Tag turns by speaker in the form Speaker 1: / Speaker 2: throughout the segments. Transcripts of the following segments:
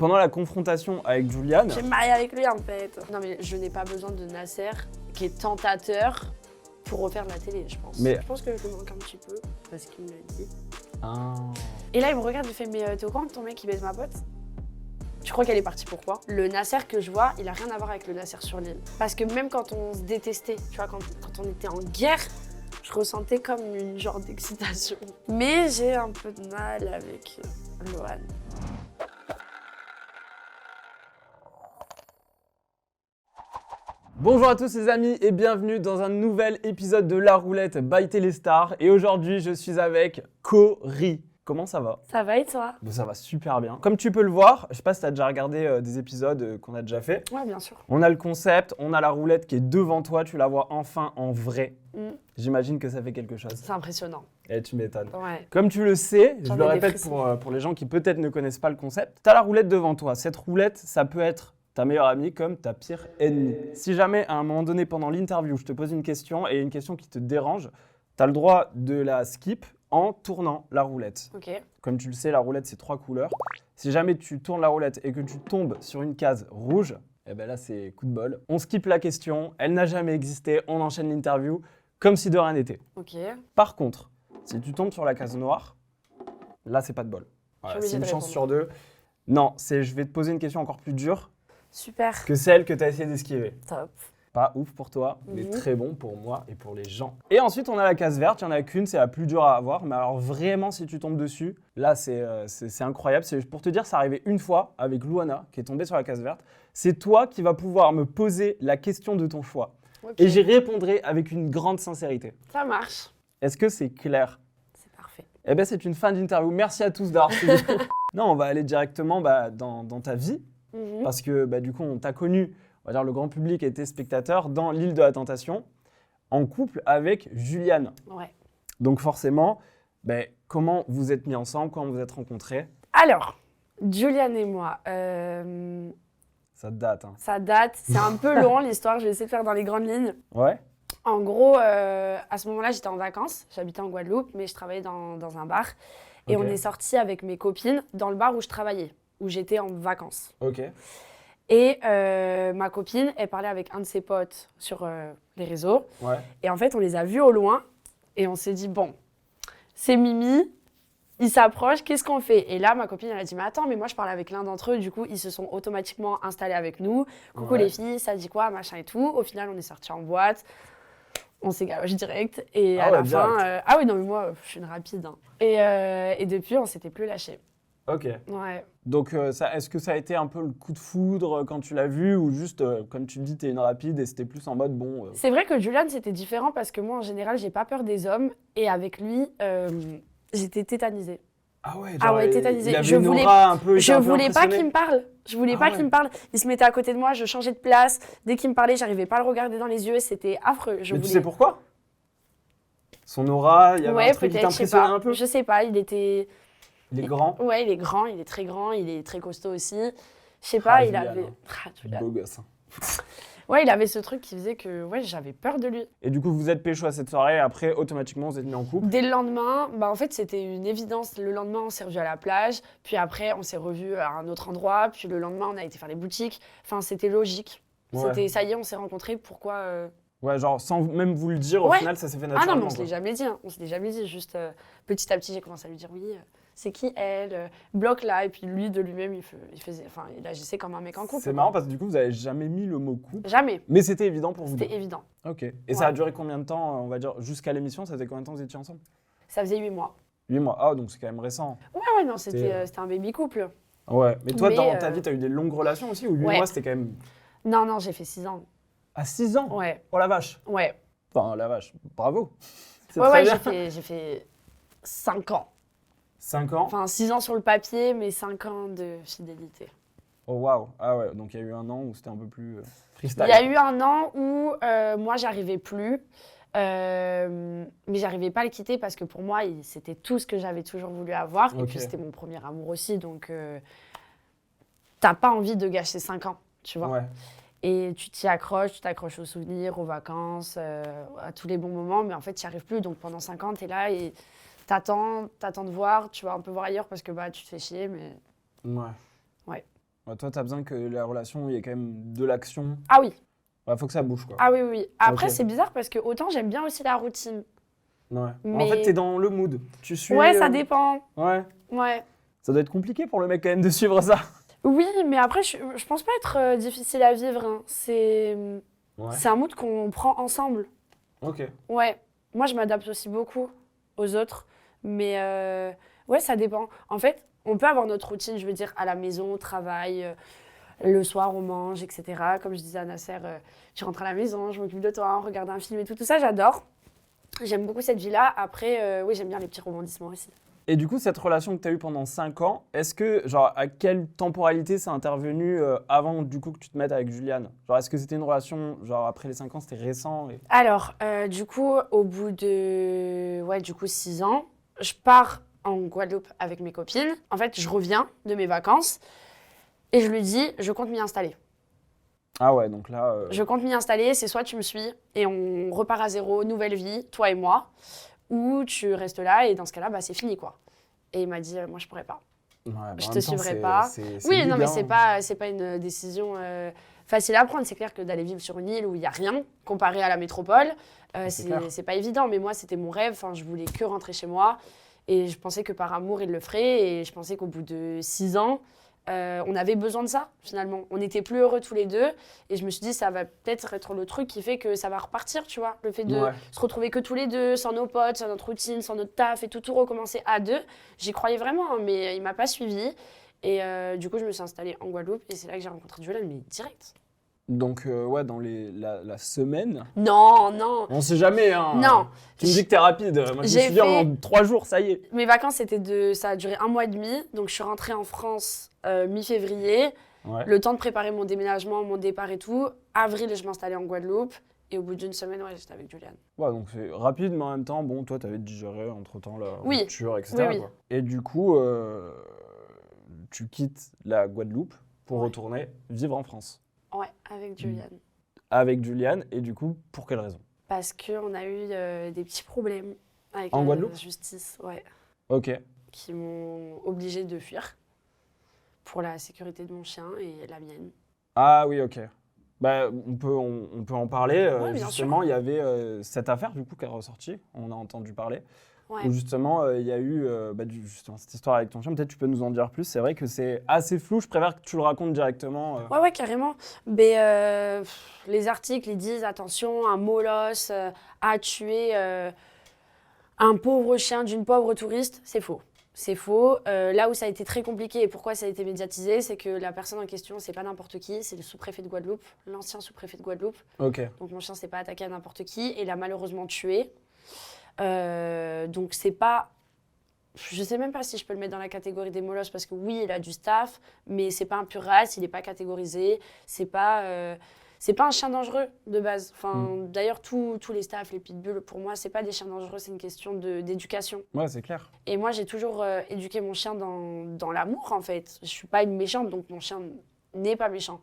Speaker 1: pendant la confrontation avec Julian...
Speaker 2: Je vais me marier avec lui en fait. Non mais je n'ai pas besoin de Nasser qui est tentateur pour refaire de la télé, je pense.
Speaker 1: Mais...
Speaker 2: Je pense que je le manque un petit peu parce qu'il me l'a dit.
Speaker 1: Ah.
Speaker 2: Et là il me regarde, il fait mais t'es au courant que ton mec il baise ma pote? Tu crois qu'elle est partie pourquoi? Le Nasser que je vois, il a rien à voir avec le Nasser sur l'île. Parce que même quand on se détestait, tu vois, quand on était en guerre, je ressentais comme une genre d'excitation. Mais j'ai un peu de mal avec Lohan.
Speaker 1: Bonjour à tous les amis et bienvenue dans un nouvel épisode de La Roulette by Téléstar. Et aujourd'hui, je suis avec Cory. Comment ça va?
Speaker 2: Ça va et toi?
Speaker 1: Bon, ça va super bien. Comme tu peux le voir, je sais pas si tu as déjà regardé des épisodes qu'on a déjà fait.
Speaker 2: Ouais, bien sûr.
Speaker 1: On a le concept, on a la roulette qui est devant toi, tu la vois enfin en vrai. J'imagine que ça fait quelque chose.
Speaker 2: C'est impressionnant.
Speaker 1: Et tu m'étonnes.
Speaker 2: Ouais.
Speaker 1: Comme tu le sais, je
Speaker 2: J'en
Speaker 1: le
Speaker 2: ai des
Speaker 1: répète
Speaker 2: frissons.
Speaker 1: pour les gens qui peut-être ne connaissent pas le concept, tu as la roulette devant toi. Cette roulette, ça peut être ta meilleure amie comme ta pire ennemie. Si jamais à un moment donné pendant l'interview, je te pose une question et une question qui te dérange, tu as le droit de la skip en tournant la roulette.
Speaker 2: Ok.
Speaker 1: Comme tu le sais, la roulette, c'est 3 couleurs. Si jamais tu tournes la roulette et que tu tombes sur une case rouge, eh ben là, c'est coup de bol. On skip la question, elle n'a jamais existé, on enchaîne l'interview comme si de rien n'était.
Speaker 2: Ok.
Speaker 1: Par contre, si tu tombes sur la case noire, là, c'est pas de bol. Voilà,
Speaker 2: Je suis
Speaker 1: c'est une
Speaker 2: obligée de
Speaker 1: chance
Speaker 2: répondre.
Speaker 1: sur deux. Non, je vais te poser une question encore plus dure
Speaker 2: Super.
Speaker 1: que celle que tu as essayé d'esquiver.
Speaker 2: Top.
Speaker 1: Pas ouf pour toi, mais
Speaker 2: Mhm.
Speaker 1: très bon pour moi et pour les gens. Et ensuite, on a la case verte. Il n'y en a qu'une, c'est la plus dure à avoir. Mais alors vraiment, si tu tombes dessus, là, c'est incroyable. C'est pour te dire, ça arrivait une fois avec Luana, qui est tombée sur la case verte. C'est toi qui vas pouvoir me poser la question de ton choix.
Speaker 2: Ok.
Speaker 1: Et j'y répondrai avec une grande sincérité.
Speaker 2: Ça marche.
Speaker 1: Est-ce que c'est clair?
Speaker 2: C'est parfait.
Speaker 1: Eh bien, c'est une fin d'interview. Merci à tous d'avoir suivi. Non, on va aller directement dans ta vie.
Speaker 2: Mhm.
Speaker 1: Parce que du coup, on t'a connu, on va dire le grand public et tes spectateurs, dans l'île de la Tentation, en couple avec Julian.
Speaker 2: Ouais.
Speaker 1: Donc forcément, comment vous êtes mis ensemble, comment vous êtes rencontrés?
Speaker 2: Alors, Julian et moi,
Speaker 1: Ça date, hein.
Speaker 2: ça date. C'est un peu long l'histoire. Je vais essayer de faire dans les grandes lignes.
Speaker 1: Ouais?
Speaker 2: En gros, à ce moment-là, j'étais en vacances. J'habitais en Guadeloupe, mais je travaillais dans un bar. Et
Speaker 1: Ok.
Speaker 2: on est sortis avec mes copines dans le bar où je travaillais, où j'étais en vacances.
Speaker 1: Ok.
Speaker 2: Et ma copine, elle parlait avec un de ses potes sur les réseaux.
Speaker 1: Ouais.
Speaker 2: Et en fait, on les a vus au loin. Et on s'est dit, bon, c'est Mimi, ils s'approchent, qu'est-ce qu'on fait? Et là, ma copine, elle a dit, mais attends, mais moi, je parle avec l'un d'entre eux. Du coup, ils se sont automatiquement installés avec nous. Coucou
Speaker 1: Ouais.
Speaker 2: les filles, ça dit quoi, machin et tout. Au final, on est sortis en boîte. On s'est galoché direct. Et
Speaker 1: Ah
Speaker 2: à
Speaker 1: ouais,
Speaker 2: la fin...
Speaker 1: direct.
Speaker 2: ah oui, non, mais moi, je suis une rapide. Hein. Et depuis, on s'était plus lâchés.
Speaker 1: Ok.
Speaker 2: Ouais.
Speaker 1: Donc, est-ce que ça a été un peu le coup de foudre quand tu l'as vu ou juste, comme tu le dis, t'es une rapide et c'était plus en mode bon.
Speaker 2: C'est vrai que Julian, c'était différent parce que moi, en général, j'ai pas peur des hommes. Et avec lui, j'étais tétanisée.
Speaker 1: Ah ouais,
Speaker 2: Ah ouais, tétanisée.
Speaker 1: il avait
Speaker 2: Je
Speaker 1: une
Speaker 2: voulais-
Speaker 1: aura un peu. il était
Speaker 2: Je
Speaker 1: un peu
Speaker 2: voulais pas
Speaker 1: impressionné.
Speaker 2: qu'il me parle. Je voulais
Speaker 1: Ah
Speaker 2: pas
Speaker 1: ouais.
Speaker 2: qu'il me parle. Il se mettait à côté de moi, je changeais de place. Dès qu'il me parlait, j'arrivais pas à le regarder dans les yeux. C'était affreux.
Speaker 1: Mais tu sais pourquoi? Son aura, il y avait
Speaker 2: Ouais,
Speaker 1: un truc qui
Speaker 2: peut-être, je sais
Speaker 1: t'impressionnait
Speaker 2: pas.
Speaker 1: un peu?
Speaker 2: Je sais pas, il était...
Speaker 1: Il est grand.
Speaker 2: Ouais, il est grand, il est très grand, il est très costaud aussi. Je sais
Speaker 1: Ah,
Speaker 2: pas, il
Speaker 1: Julian,
Speaker 2: avait...
Speaker 1: hein.
Speaker 2: Ah, Julian.
Speaker 1: Beau gosse. Hein.
Speaker 2: Ouais, il avait ce truc qui faisait que ouais, j'avais peur de lui.
Speaker 1: Et du coup, vous êtes pécho à cette soirée, et après, automatiquement, vous êtes mis en couple.
Speaker 2: Dès le lendemain, en fait, c'était une évidence. Le lendemain, on s'est revus à la plage, puis après, on s'est revus à un autre endroit, puis le lendemain, on a été faire les boutiques. Enfin, c'était logique.
Speaker 1: Ouais.
Speaker 2: C'était, ça y est, on s'est rencontrés, pourquoi...
Speaker 1: Ouais, genre, sans même vous le dire, au
Speaker 2: Ouais.
Speaker 1: final, ça s'est fait
Speaker 2: Ah non,
Speaker 1: naturellement.
Speaker 2: mais on se l'est
Speaker 1: quoi.
Speaker 2: jamais dit. Hein. On se l'est jamais dit. Juste petit à petit, j'ai commencé à lui dire oui. C'est qui elle? Bloque là. Et puis lui, de lui-même, il agissait comme un mec en couple.
Speaker 1: C'est marrant parce que du coup, vous avez jamais mis le mot couple.
Speaker 2: Jamais.
Speaker 1: Mais c'était évident pour vous deux.
Speaker 2: C'était évident.
Speaker 1: Ok. Et ça a duré combien de temps, on va dire, jusqu'à l'émission? Ça faisait combien de temps que vous étiez ensemble?
Speaker 2: Ça faisait 8 mois.
Speaker 1: 8 mois. Ah, donc c'est quand même récent.
Speaker 2: Ouais, non,
Speaker 1: C'était-
Speaker 2: c'était un baby couple.
Speaker 1: Ouais. Mais toi,
Speaker 2: Mais,
Speaker 1: dans ta vie, t'as eu des longues relations aussi ou 8
Speaker 2: ouais.
Speaker 1: mois, c'était quand même.
Speaker 2: Non, j'ai fait 6 ans.
Speaker 1: À 6 ans?
Speaker 2: Ouais,
Speaker 1: Oh la vache.
Speaker 2: ouais.
Speaker 1: Enfin, la vache. Bravo. C'est
Speaker 2: Ouais,
Speaker 1: très bien.
Speaker 2: j'ai fait 5 ans.
Speaker 1: 5 ans.
Speaker 2: Enfin, 6 ans sur le papier, mais 5 ans de fidélité.
Speaker 1: Oh waouh. Ah ouais, donc il y a eu un an où c'était un peu plus freestyle.
Speaker 2: Il y a eu un an où moi, j'arrivais plus. Mais j'arrivais pas à le quitter parce que pour moi, c'était tout ce que j'avais toujours voulu avoir. Et
Speaker 1: Ok.
Speaker 2: puis, c'était mon premier amour aussi. Donc, t'as pas envie de gâcher 5 ans, tu vois.
Speaker 1: Ouais.
Speaker 2: Et tu t'accroches aux souvenirs, aux vacances, à tous les bons moments. Mais en fait, tu n'y arrives plus. Donc, pendant 5 ans, t'es là et t'attends de voir. Tu vas un peu voir ailleurs parce que tu te fais chier. Mais
Speaker 1: Ouais.
Speaker 2: Ouais.
Speaker 1: Ouais, toi, t'as besoin que la relation, il y ait quand même de l'action.
Speaker 2: Ah oui,
Speaker 1: Ouais, faut que ça bouge, quoi.
Speaker 2: ah oui, oui, oui. Après,
Speaker 1: Ok.
Speaker 2: c'est bizarre parce que autant j'aime bien aussi la routine.
Speaker 1: Ouais. En fait,
Speaker 2: Mais
Speaker 1: t'es dans le mood. Tu suis.
Speaker 2: ouais, ça dépend.
Speaker 1: Ouais.
Speaker 2: Ouais.
Speaker 1: Ça doit être compliqué pour le mec quand même de suivre ça.
Speaker 2: Oui, mais après, je pense pas être difficile à vivre, hein.
Speaker 1: Ouais.
Speaker 2: C'est un mood qu'on prend ensemble.
Speaker 1: Ok.
Speaker 2: Ouais. Moi, je m'adapte aussi beaucoup aux autres. Mais ouais, ça dépend. En fait, on peut avoir notre routine, je veux dire, à la maison, au travail. Le soir, on mange, etc. Comme je disais à Nasser, tu rentres à la maison, je m'occupe de toi, on regarde un film et tout. Tout ça, j'adore. J'aime beaucoup cette vie-là. Après, oui, j'aime bien les petits rebondissements aussi.
Speaker 1: Et du coup, cette relation que tu as eue pendant 5 ans, est-ce que, genre, à quelle temporalité c'est intervenu avant, du coup, que tu te mettes avec Juliane? Genre, est-ce que c'était une relation, genre, après les 5 ans, c'était récent
Speaker 2: Alors, du coup, au bout de, ouais, du coup, 6 ans, je pars en Guadeloupe avec mes copines. En fait, je reviens de mes vacances et je lui dis, je compte m'y installer.
Speaker 1: Ah ouais, donc là...
Speaker 2: Je compte m'y installer, c'est soit tu me suis et on repart à zéro, nouvelle vie, toi et moi, ou tu restes là et dans ce cas-là, bah, c'est fini, quoi. Et il m'a dit, moi, je pourrais pas.
Speaker 1: ouais, bah,
Speaker 2: Je
Speaker 1: en
Speaker 2: te
Speaker 1: même temps,
Speaker 2: suivrai pas.
Speaker 1: c'est
Speaker 2: Oui, non,
Speaker 1: big,
Speaker 2: mais
Speaker 1: hein.
Speaker 2: c'est pas une décision facile à prendre. C'est clair que d'aller vivre sur une île où il y a rien comparé à la métropole,
Speaker 1: C'est clair.
Speaker 2: c'est pas évident. Mais moi, c'était mon rêve. Enfin, je voulais que rentrer chez moi et je pensais que par amour, il le ferait. Et je pensais qu'au bout de 6 ans, on avait besoin de ça finalement. On n'était plus heureux tous les deux et je me suis dit ça va peut-être être le truc qui fait que ça va repartir, tu vois. Le fait de
Speaker 1: Ouais.
Speaker 2: se retrouver que tous les deux, sans nos potes, sans notre routine, sans notre taf et tout recommencer à deux. J'y croyais vraiment, hein, mais il m'a pas suivi. Et du coup, je me suis installée en Guadeloupe et c'est là que j'ai rencontré Julian, mais direct.
Speaker 1: Donc, ouais, dans la semaine...
Speaker 2: Non, non,
Speaker 1: On sait jamais, hein.
Speaker 2: non.
Speaker 1: Tu me dis que t'es rapide. Moi, je me
Speaker 2: J'ai
Speaker 1: suis dit,
Speaker 2: fait-
Speaker 1: en 3 jours, ça y est.
Speaker 2: Mes vacances, ça a duré 1 mois et demi. Donc, je suis rentrée en France mi-février.
Speaker 1: Ouais.
Speaker 2: Le temps de préparer mon déménagement, mon départ et tout. Avril, je m'installais en Guadeloupe. Et au bout d'une semaine, ouais, j'étais avec Julian.
Speaker 1: Ouais, donc c'est rapide, mais en même temps, bon, toi, t'avais digéré entre-temps la
Speaker 2: Oui.
Speaker 1: rupture, etc.
Speaker 2: Oui, oui.
Speaker 1: quoi. Et du coup, tu quittes la Guadeloupe pour
Speaker 2: Ouais.
Speaker 1: retourner vivre en France
Speaker 2: Ouais, avec Julian.
Speaker 1: avec Juliane. Et du coup, pour quelle raison?
Speaker 2: Parce qu'on a eu des petits problèmes avec
Speaker 1: En
Speaker 2: la
Speaker 1: Guadeloupe?
Speaker 2: justice, ouais,
Speaker 1: Ok.
Speaker 2: qui m'ont obligée de fuir pour la sécurité de mon chien et la mienne.
Speaker 1: Ah oui, ok. Bah, on peut en parler.
Speaker 2: Ouais, bien
Speaker 1: Justement, il y avait cette affaire du coup qui est ressortie. On a entendu parler.
Speaker 2: Ouais.
Speaker 1: Où justement, il y a eu justement, cette histoire avec ton chien. Peut-être tu peux nous en dire plus. C'est vrai que c'est assez flou. Je préfère que tu le racontes directement.
Speaker 2: Ouais, ouais, carrément. Mais les articles, ils disent attention, un molosse a tué un pauvre chien d'une pauvre touriste. C'est faux. C'est faux. Là où ça a été très compliqué et pourquoi ça a été médiatisé, c'est que la personne en question, c'est pas n'importe qui, c'est le sous-préfet de Guadeloupe, l'ancien sous-préfet de Guadeloupe.
Speaker 1: Ok.
Speaker 2: Donc mon chien s'est pas attaqué à n'importe qui et l'a malheureusement tué. Donc c'est pas. Je sais même pas si je peux le mettre dans la catégorie des molosses parce que oui, il a du staff, mais c'est pas un pur race, il est pas catégorisé, c'est pas un chien dangereux de base. Enfin, d'ailleurs tous les staffs, les pitbulls, pour moi, c'est pas des chiens dangereux, c'est une question d'éducation.
Speaker 1: Ouais, c'est clair.
Speaker 2: Et moi, j'ai toujours éduqué mon chien dans l'amour en fait. Je suis pas une méchante, donc mon chien n'est pas méchant.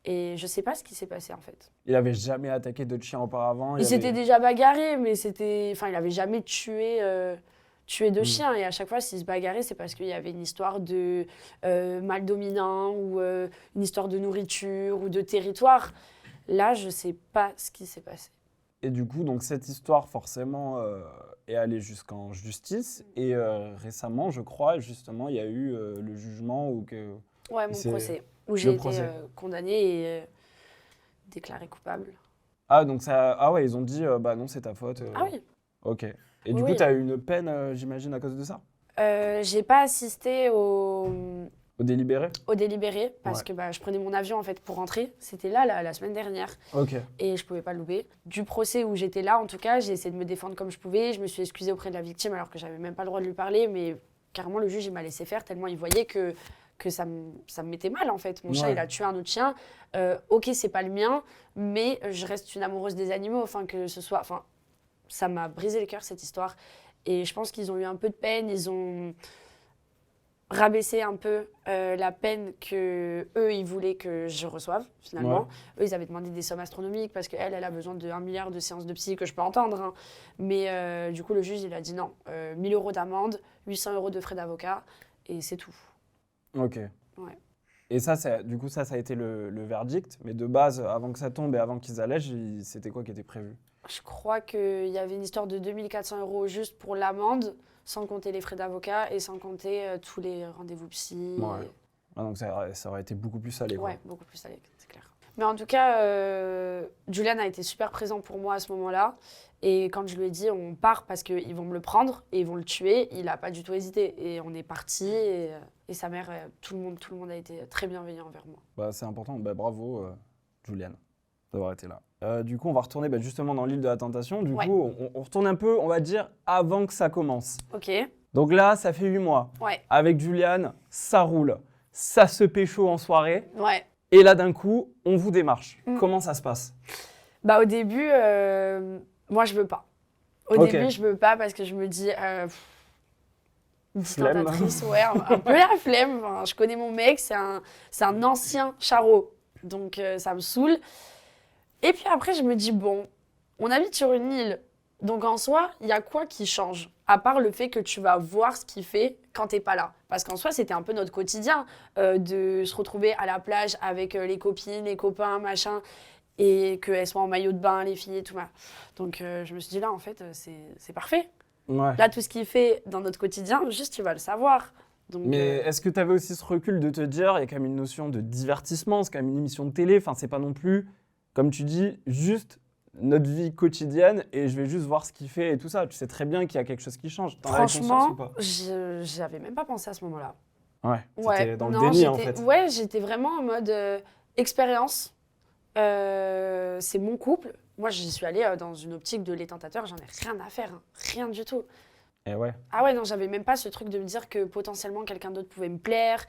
Speaker 2: Et je sais pas ce qui s'est passé en fait.
Speaker 1: Il avait jamais attaqué d'autres chiens auparavant.
Speaker 2: Il s'était déjà bagarré, mais il avait jamais tué de chiens. Et à chaque fois, s'il se bagarrait, c'est parce qu'il y avait une histoire de mâle dominant ou une histoire de nourriture ou de territoire. Là, je sais pas ce qui s'est passé.
Speaker 1: Et du coup, donc cette histoire forcément est allée jusqu'en justice. Et récemment, je crois, justement, il y a eu le jugement où que
Speaker 2: Ouais, mon
Speaker 1: c'est
Speaker 2: procès. Où j'ai été
Speaker 1: procès.
Speaker 2: condamnée et déclarée coupable.
Speaker 1: Ah donc ça, ah ouais, ils ont dit bah non, c'est ta faute.
Speaker 2: Ah oui.
Speaker 1: Ok. Et du coup,
Speaker 2: Oui.
Speaker 1: tu as eu une peine, j'imagine, à cause de ça?
Speaker 2: J'ai pas assisté au
Speaker 1: Délibéré?
Speaker 2: délibéré parce
Speaker 1: Ouais.
Speaker 2: que je prenais mon avion en fait pour rentrer. C'était là la semaine dernière
Speaker 1: Ok.
Speaker 2: et je pouvais pas le louper. Du procès où j'étais là, en tout cas, j'ai essayé de me défendre comme je pouvais. Je me suis excusée auprès de la victime alors que j'avais même pas le droit de lui parler, mais carrément le juge il m'a laissé faire tellement il voyait que ça me mettait mal en fait. Mon chien
Speaker 1: Ouais.
Speaker 2: il a tué un autre chien. Ok, c'est pas le mien, mais je reste une amoureuse des animaux. Enfin que ce soit, enfin ça m'a brisé le cœur cette histoire. Et je pense qu'ils ont eu un peu de peine. Ils ont rabaisser un peu la peine que eux ils voulaient que je reçoive finalement.
Speaker 1: Ouais.
Speaker 2: Eux ils avaient demandé des sommes astronomiques parce qu'elle a besoin de 1 milliard de séances de psy que je peux entendre. Hein. Mais du coup le juge il a dit non, 1 000 € d'amende, 800 € de frais d'avocat et c'est tout.
Speaker 1: Ok.
Speaker 2: Ouais.
Speaker 1: Et ça, du coup, ça a été le verdict. Mais de base, avant que ça tombe et avant qu'ils allègent, c'était quoi qui était prévu?
Speaker 2: Je crois qu'il y avait une histoire de 2 400 € juste pour l'amende, sans compter les frais d'avocat et sans compter tous les rendez-vous psy.
Speaker 1: Ouais. Ah, donc ça aurait été beaucoup plus salé. Quoi.
Speaker 2: Ouais, beaucoup plus salé, c'est clair. Mais en tout cas, Julian a été super présent pour moi à ce moment-là. Et quand je lui ai dit on part parce qu'ils vont me le prendre et ils vont le tuer, il n'a pas du tout hésité. Et on est parti et sa mère, tout le monde a été très bienveillant envers moi.
Speaker 1: Bah, c'est important. Bah, bravo, Julian, d'avoir été là. Du coup, on va retourner justement dans l'île de la Tentation. Du coup, on retourne un peu, on va dire, avant que ça commence.
Speaker 2: Ok.
Speaker 1: Donc là, ça fait 8 mois.
Speaker 2: Ouais.
Speaker 1: Avec Julian, ça roule. Ça se pécho en soirée.
Speaker 2: Ouais.
Speaker 1: Et là, d'un coup, on vous démarche. Comment ça se passe?
Speaker 2: Bah, au début, moi, je veux pas. Au début, je veux pas parce que je me dis... Distantatrice, ouais, un peu la flemme. Enfin, je connais mon mec, c'est un ancien charreau. Donc, ça me saoule. Et puis après, je me dis, bon, on habite sur une île. Donc, en soi, il y a quoi qui change? À part le fait que tu vas voir ce qu'il fait quand t'es pas là. Parce qu'en soi, c'était un peu notre quotidien de se retrouver à la plage avec les copines, les copains, machin. Et qu'elles soient en maillot de bain, les filles et tout. Donc, je me suis dit, là, en fait, c'est parfait.
Speaker 1: Ouais.
Speaker 2: Là, tout ce qu'il fait dans notre quotidien, juste, tu vas le savoir. Donc,
Speaker 1: Mais est-ce que tu avais aussi ce recul de te dire, il y a quand même une notion de divertissement, c'est quand même une émission de télé, enfin, c'est pas non plus, comme tu dis, juste notre vie quotidienne et je vais juste voir ce qu'il fait et tout ça. Tu sais très bien qu'il y a quelque chose qui change. T'en avais conscience ou
Speaker 2: franchement,
Speaker 1: pas?
Speaker 2: j'avais même pas pensé à ce moment-là.
Speaker 1: Ouais, t'étais dans le
Speaker 2: non,
Speaker 1: déni en fait.
Speaker 2: Ouais, j'étais vraiment en mode expérience. C'est mon couple. Moi, j'y suis allée dans une optique de Les Tentateurs, j'en ai rien à faire, hein. Rien du tout.
Speaker 1: Et ouais.
Speaker 2: Ah ouais, non, j'avais même pas ce truc de me dire que potentiellement quelqu'un d'autre pouvait me plaire.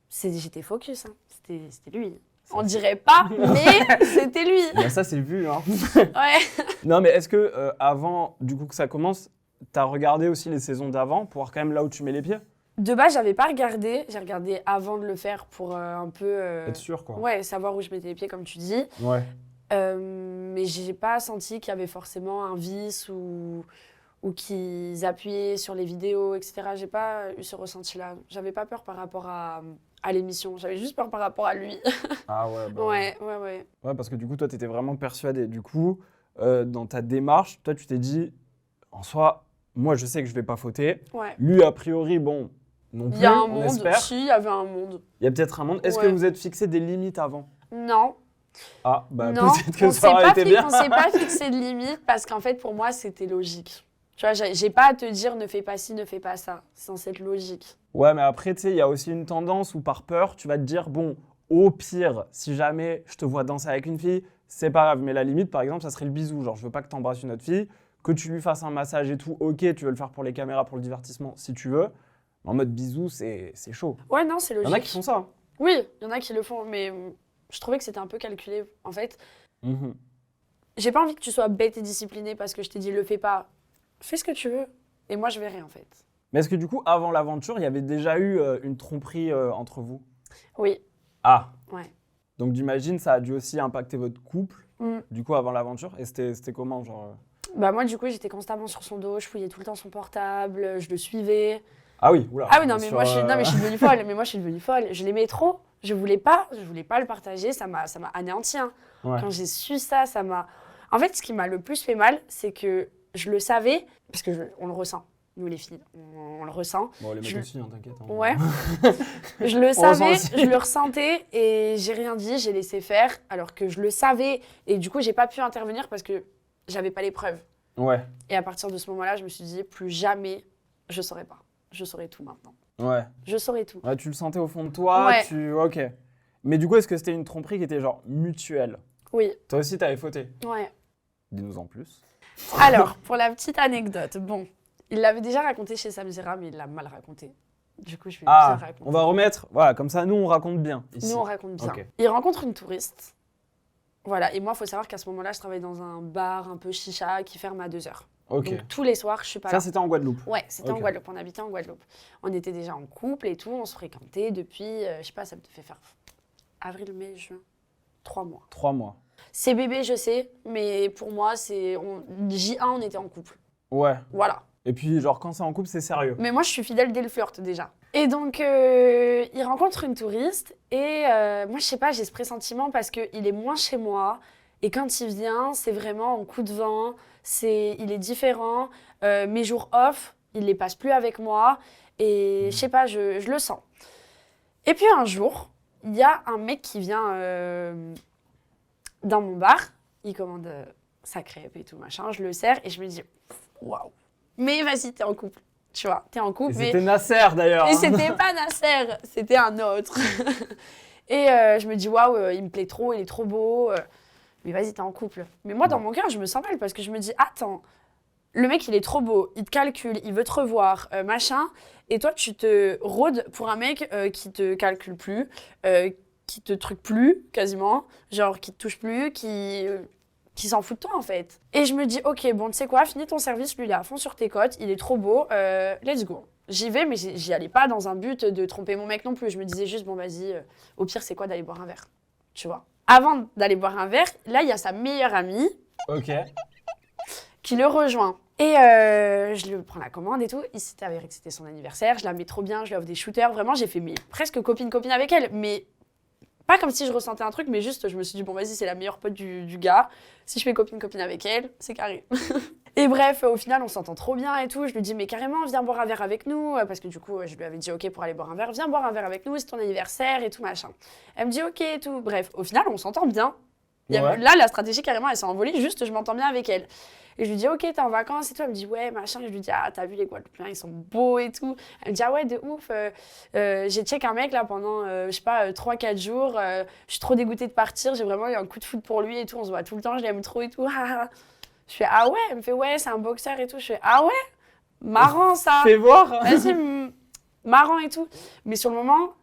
Speaker 2: J'étais focus, hein. C'était lui. On dirait pas, mais c'était lui.
Speaker 1: Bah ça, c'est vu, hein.
Speaker 2: Ouais.
Speaker 1: Non, mais est-ce que avant, du coup, que ça commence, t'as regardé aussi les saisons d'avant pour voir quand même là où tu mets les pieds?
Speaker 2: De base, j'avais pas regardé. J'ai regardé avant de le faire pour un peu...
Speaker 1: Être sûr, quoi.
Speaker 2: Ouais, savoir où je mettais les pieds, comme tu dis.
Speaker 1: Ouais.
Speaker 2: Mais j'ai pas senti qu'il y avait forcément un vice ou qu'ils appuyaient sur les vidéos, etc. J'ai pas eu ce ressenti-là. J'avais pas peur par rapport à l'émission. J'avais juste peur par rapport à lui.
Speaker 1: Ah ouais, bah
Speaker 2: Ouais.
Speaker 1: Ouais, parce que du coup, toi, t'étais vraiment persuadé. Du coup, dans ta démarche, toi, tu t'es dit, en soi, moi, je sais que je vais pas fauter.
Speaker 2: Ouais.
Speaker 1: Lui, a priori, bon, non plus,
Speaker 2: Il y a un
Speaker 1: on
Speaker 2: monde.
Speaker 1: espère.
Speaker 2: Si, il y avait un monde.
Speaker 1: Il y a peut-être un monde. Est-ce que
Speaker 2: Ouais.
Speaker 1: vous êtes fixé des limites avant?
Speaker 2: Non.
Speaker 1: Ah, bah
Speaker 2: Non,
Speaker 1: peut-être que ça aurait été bien.
Speaker 2: on s'est pas fixé de limite parce qu'en fait, pour moi, c'était logique. Tu vois, j'ai pas à te dire ne fais pas ci, ne fais pas ça. C'est censé être logique.
Speaker 1: Ouais, mais après, tu sais, il y a aussi une tendance où par peur, tu vas te dire, bon, au pire, si jamais je te vois danser avec une fille, c'est pas grave. Mais la limite, par exemple, ça serait le bisou. Genre, je veux pas que tu embrasses une autre fille, que tu lui fasses un massage et tout. Ok, tu veux le faire pour les caméras, pour le divertissement, si tu veux. Mais en mode bisou, c'est chaud.
Speaker 2: Ouais, non, c'est
Speaker 1: Il y
Speaker 2: logique.
Speaker 1: en a qui font ça. Hein.
Speaker 2: Oui, il y en a qui le font, mais je trouvais que c'était un peu calculé. En fait,
Speaker 1: Mhm.
Speaker 2: j'ai pas envie que tu sois bête et disciplinée parce que je t'ai dit le fais pas. Fais ce que tu veux. Et moi, je verrai en fait.
Speaker 1: Mais est-ce que du coup, avant l'aventure, il y avait déjà eu une tromperie entre vous?
Speaker 2: Oui.
Speaker 1: Ah.
Speaker 2: Ouais.
Speaker 1: Donc j'imagine ça a dû aussi impacter votre couple,
Speaker 2: Mm.
Speaker 1: du coup, avant l'aventure. Et c'était comment, genre
Speaker 2: Bah moi, du coup, j'étais constamment sur son dos, je fouillais tout le temps son portable, je le suivais.
Speaker 1: Ah oui, oula.
Speaker 2: Ah oui, non, mais
Speaker 1: sur,
Speaker 2: moi, je suis devenue folle. Mais moi, je suis devenue folle. Je l'aimais trop. Je voulais pas le partager. Ça m'a anéanti. Hein.
Speaker 1: Ouais.
Speaker 2: Quand j'ai su ça, ça m'a... En fait, ce qui m'a le plus fait mal, c'est que je le savais, parce que on le ressent. Nous, les filles, on le ressent.
Speaker 1: Bon, les mecs aussi, hein, t'inquiète. Hein.
Speaker 2: Ouais. Je le
Speaker 1: On
Speaker 2: savais,
Speaker 1: ressent aussi.
Speaker 2: je le ressentais et j'ai rien dit, j'ai laissé faire alors que je le savais et du coup j'ai pas pu intervenir parce que j'avais pas les preuves.
Speaker 1: Ouais,
Speaker 2: Et à partir de ce moment-là, je me suis dit plus jamais je saurais pas. Je saurais tout maintenant.
Speaker 1: ouais.
Speaker 2: Je saurais tout.
Speaker 1: Ouais, tu le sentais au fond de toi,
Speaker 2: Ouais.
Speaker 1: Ok. Mais du coup, est-ce que c'était une tromperie qui était genre mutuelle?
Speaker 2: Oui.
Speaker 1: Toi aussi, t'avais fauté.
Speaker 2: Ouais.
Speaker 1: Dis-nous en plus.
Speaker 2: Alors, pour la petite anecdote, bon, il l'avait déjà raconté chez Samzira, mais il l'a mal raconté. Du coup, je vais bien raconter.
Speaker 1: On va remettre. Voilà, comme ça, nous, on raconte bien. Ici.
Speaker 2: Nous, on raconte bien.
Speaker 1: Ok.
Speaker 2: Il rencontre une touriste. Voilà, et moi, il faut savoir qu'à ce moment-là, je travaille dans un bar un peu chicha qui ferme à 2h.
Speaker 1: Ok.
Speaker 2: Donc, tous les soirs, je suis pas
Speaker 1: Ça,
Speaker 2: là.
Speaker 1: c'était en Guadeloupe.
Speaker 2: Ouais, c'était en
Speaker 1: Ok.
Speaker 2: Guadeloupe, on habitait en Guadeloupe. On était déjà en couple et tout, on se fréquentait depuis, je sais pas, ça me fait faire avril, mai, juin, 3 mois.
Speaker 1: 3 mois.
Speaker 2: C'est bébé, je sais, mais pour moi, J1, on était en couple.
Speaker 1: Ouais.
Speaker 2: Voilà.
Speaker 1: Et puis, genre, quand c'est en couple, c'est sérieux.
Speaker 2: Mais moi, je suis fidèle dès le flirt, déjà. Et donc, il rencontre une touriste et moi, je sais pas, j'ai ce pressentiment parce qu'il est moins chez moi. Et quand il vient, c'est vraiment en coup de vent, il est différent. Mes jours off, il les passe plus avec moi. Et je sais pas, je le sens. Et puis un jour, il y a un mec qui vient dans mon bar. Il commande sa crêpe et tout, machin. Je le sers et je me dis, waouh. Mais vas-y, t'es en couple. Tu vois, t'es en couple.
Speaker 1: C'était Nasser d'ailleurs.
Speaker 2: Et c'était pas Nasser, c'était un autre. Et je me dis, waouh, il me plaît trop, il est trop beau. Mais vas-y, t'es en couple. Mais moi, dans mon cœur, je me sens mal parce que je me dis, attends, le mec, il est trop beau, il te calcule, il veut te revoir, machin. Et toi, tu te rôdes pour un mec qui te calcule plus, qui te truc plus, quasiment. Genre, qui te touche plus, qui s'en fout de toi, en fait. Et je me dis, ok, bon, tu sais quoi, finis ton service, lui, il est à fond sur tes côtes, il est trop beau, let's go. J'y vais, mais j'y allais pas dans un but de tromper mon mec non plus. Je me disais juste, bon, vas-y, au pire, c'est quoi d'aller boire un verre, tu vois. Avant d'aller boire un verre, là, il y a sa meilleure amie qui le rejoint. Et je lui prends la commande et tout. Il s'était avéré que c'était son anniversaire. Je la mets trop bien, je lui offre des shooters. Vraiment, j'ai fait presque copine-copine avec elle. Mais pas comme si je ressentais un truc, mais juste, je me suis dit, bon, vas-y, c'est la meilleure pote du gars. Si je fais copine-copine avec elle, c'est carré. Et bref, au final, on s'entend trop bien et tout. Je lui dis, mais carrément, viens boire un verre avec nous. Parce que du coup, je lui avais dit, ok, pour aller boire un verre, viens boire un verre avec nous, c'est ton anniversaire et tout, machin. Elle me dit, ok et tout. Bref, au final, on s'entend bien. Là, la stratégie, carrément, elle s'est envolée. Juste, je m'entends bien avec elle. Et je lui dis, ok, t'es en vacances et tout. Elle me dit, ouais, machin. Et je lui dis, ah, t'as vu les Guadeloupéens, ils sont beaux et tout. Elle me dit, ah ouais, de ouf. J'ai check un mec là pendant, je sais pas, 3-4 jours. Je suis trop dégoûtée de partir. J'ai vraiment eu un coup de foot pour lui et tout. On se voit tout le temps, je l'aime trop et tout. Je fais, ah ouais. Elle me fait, ouais, c'est un boxeur et tout. Je fais, ah ouais, marrant ça.
Speaker 1: Fais voir.
Speaker 2: Vas-y, marrant et tout. Mais sur le moment,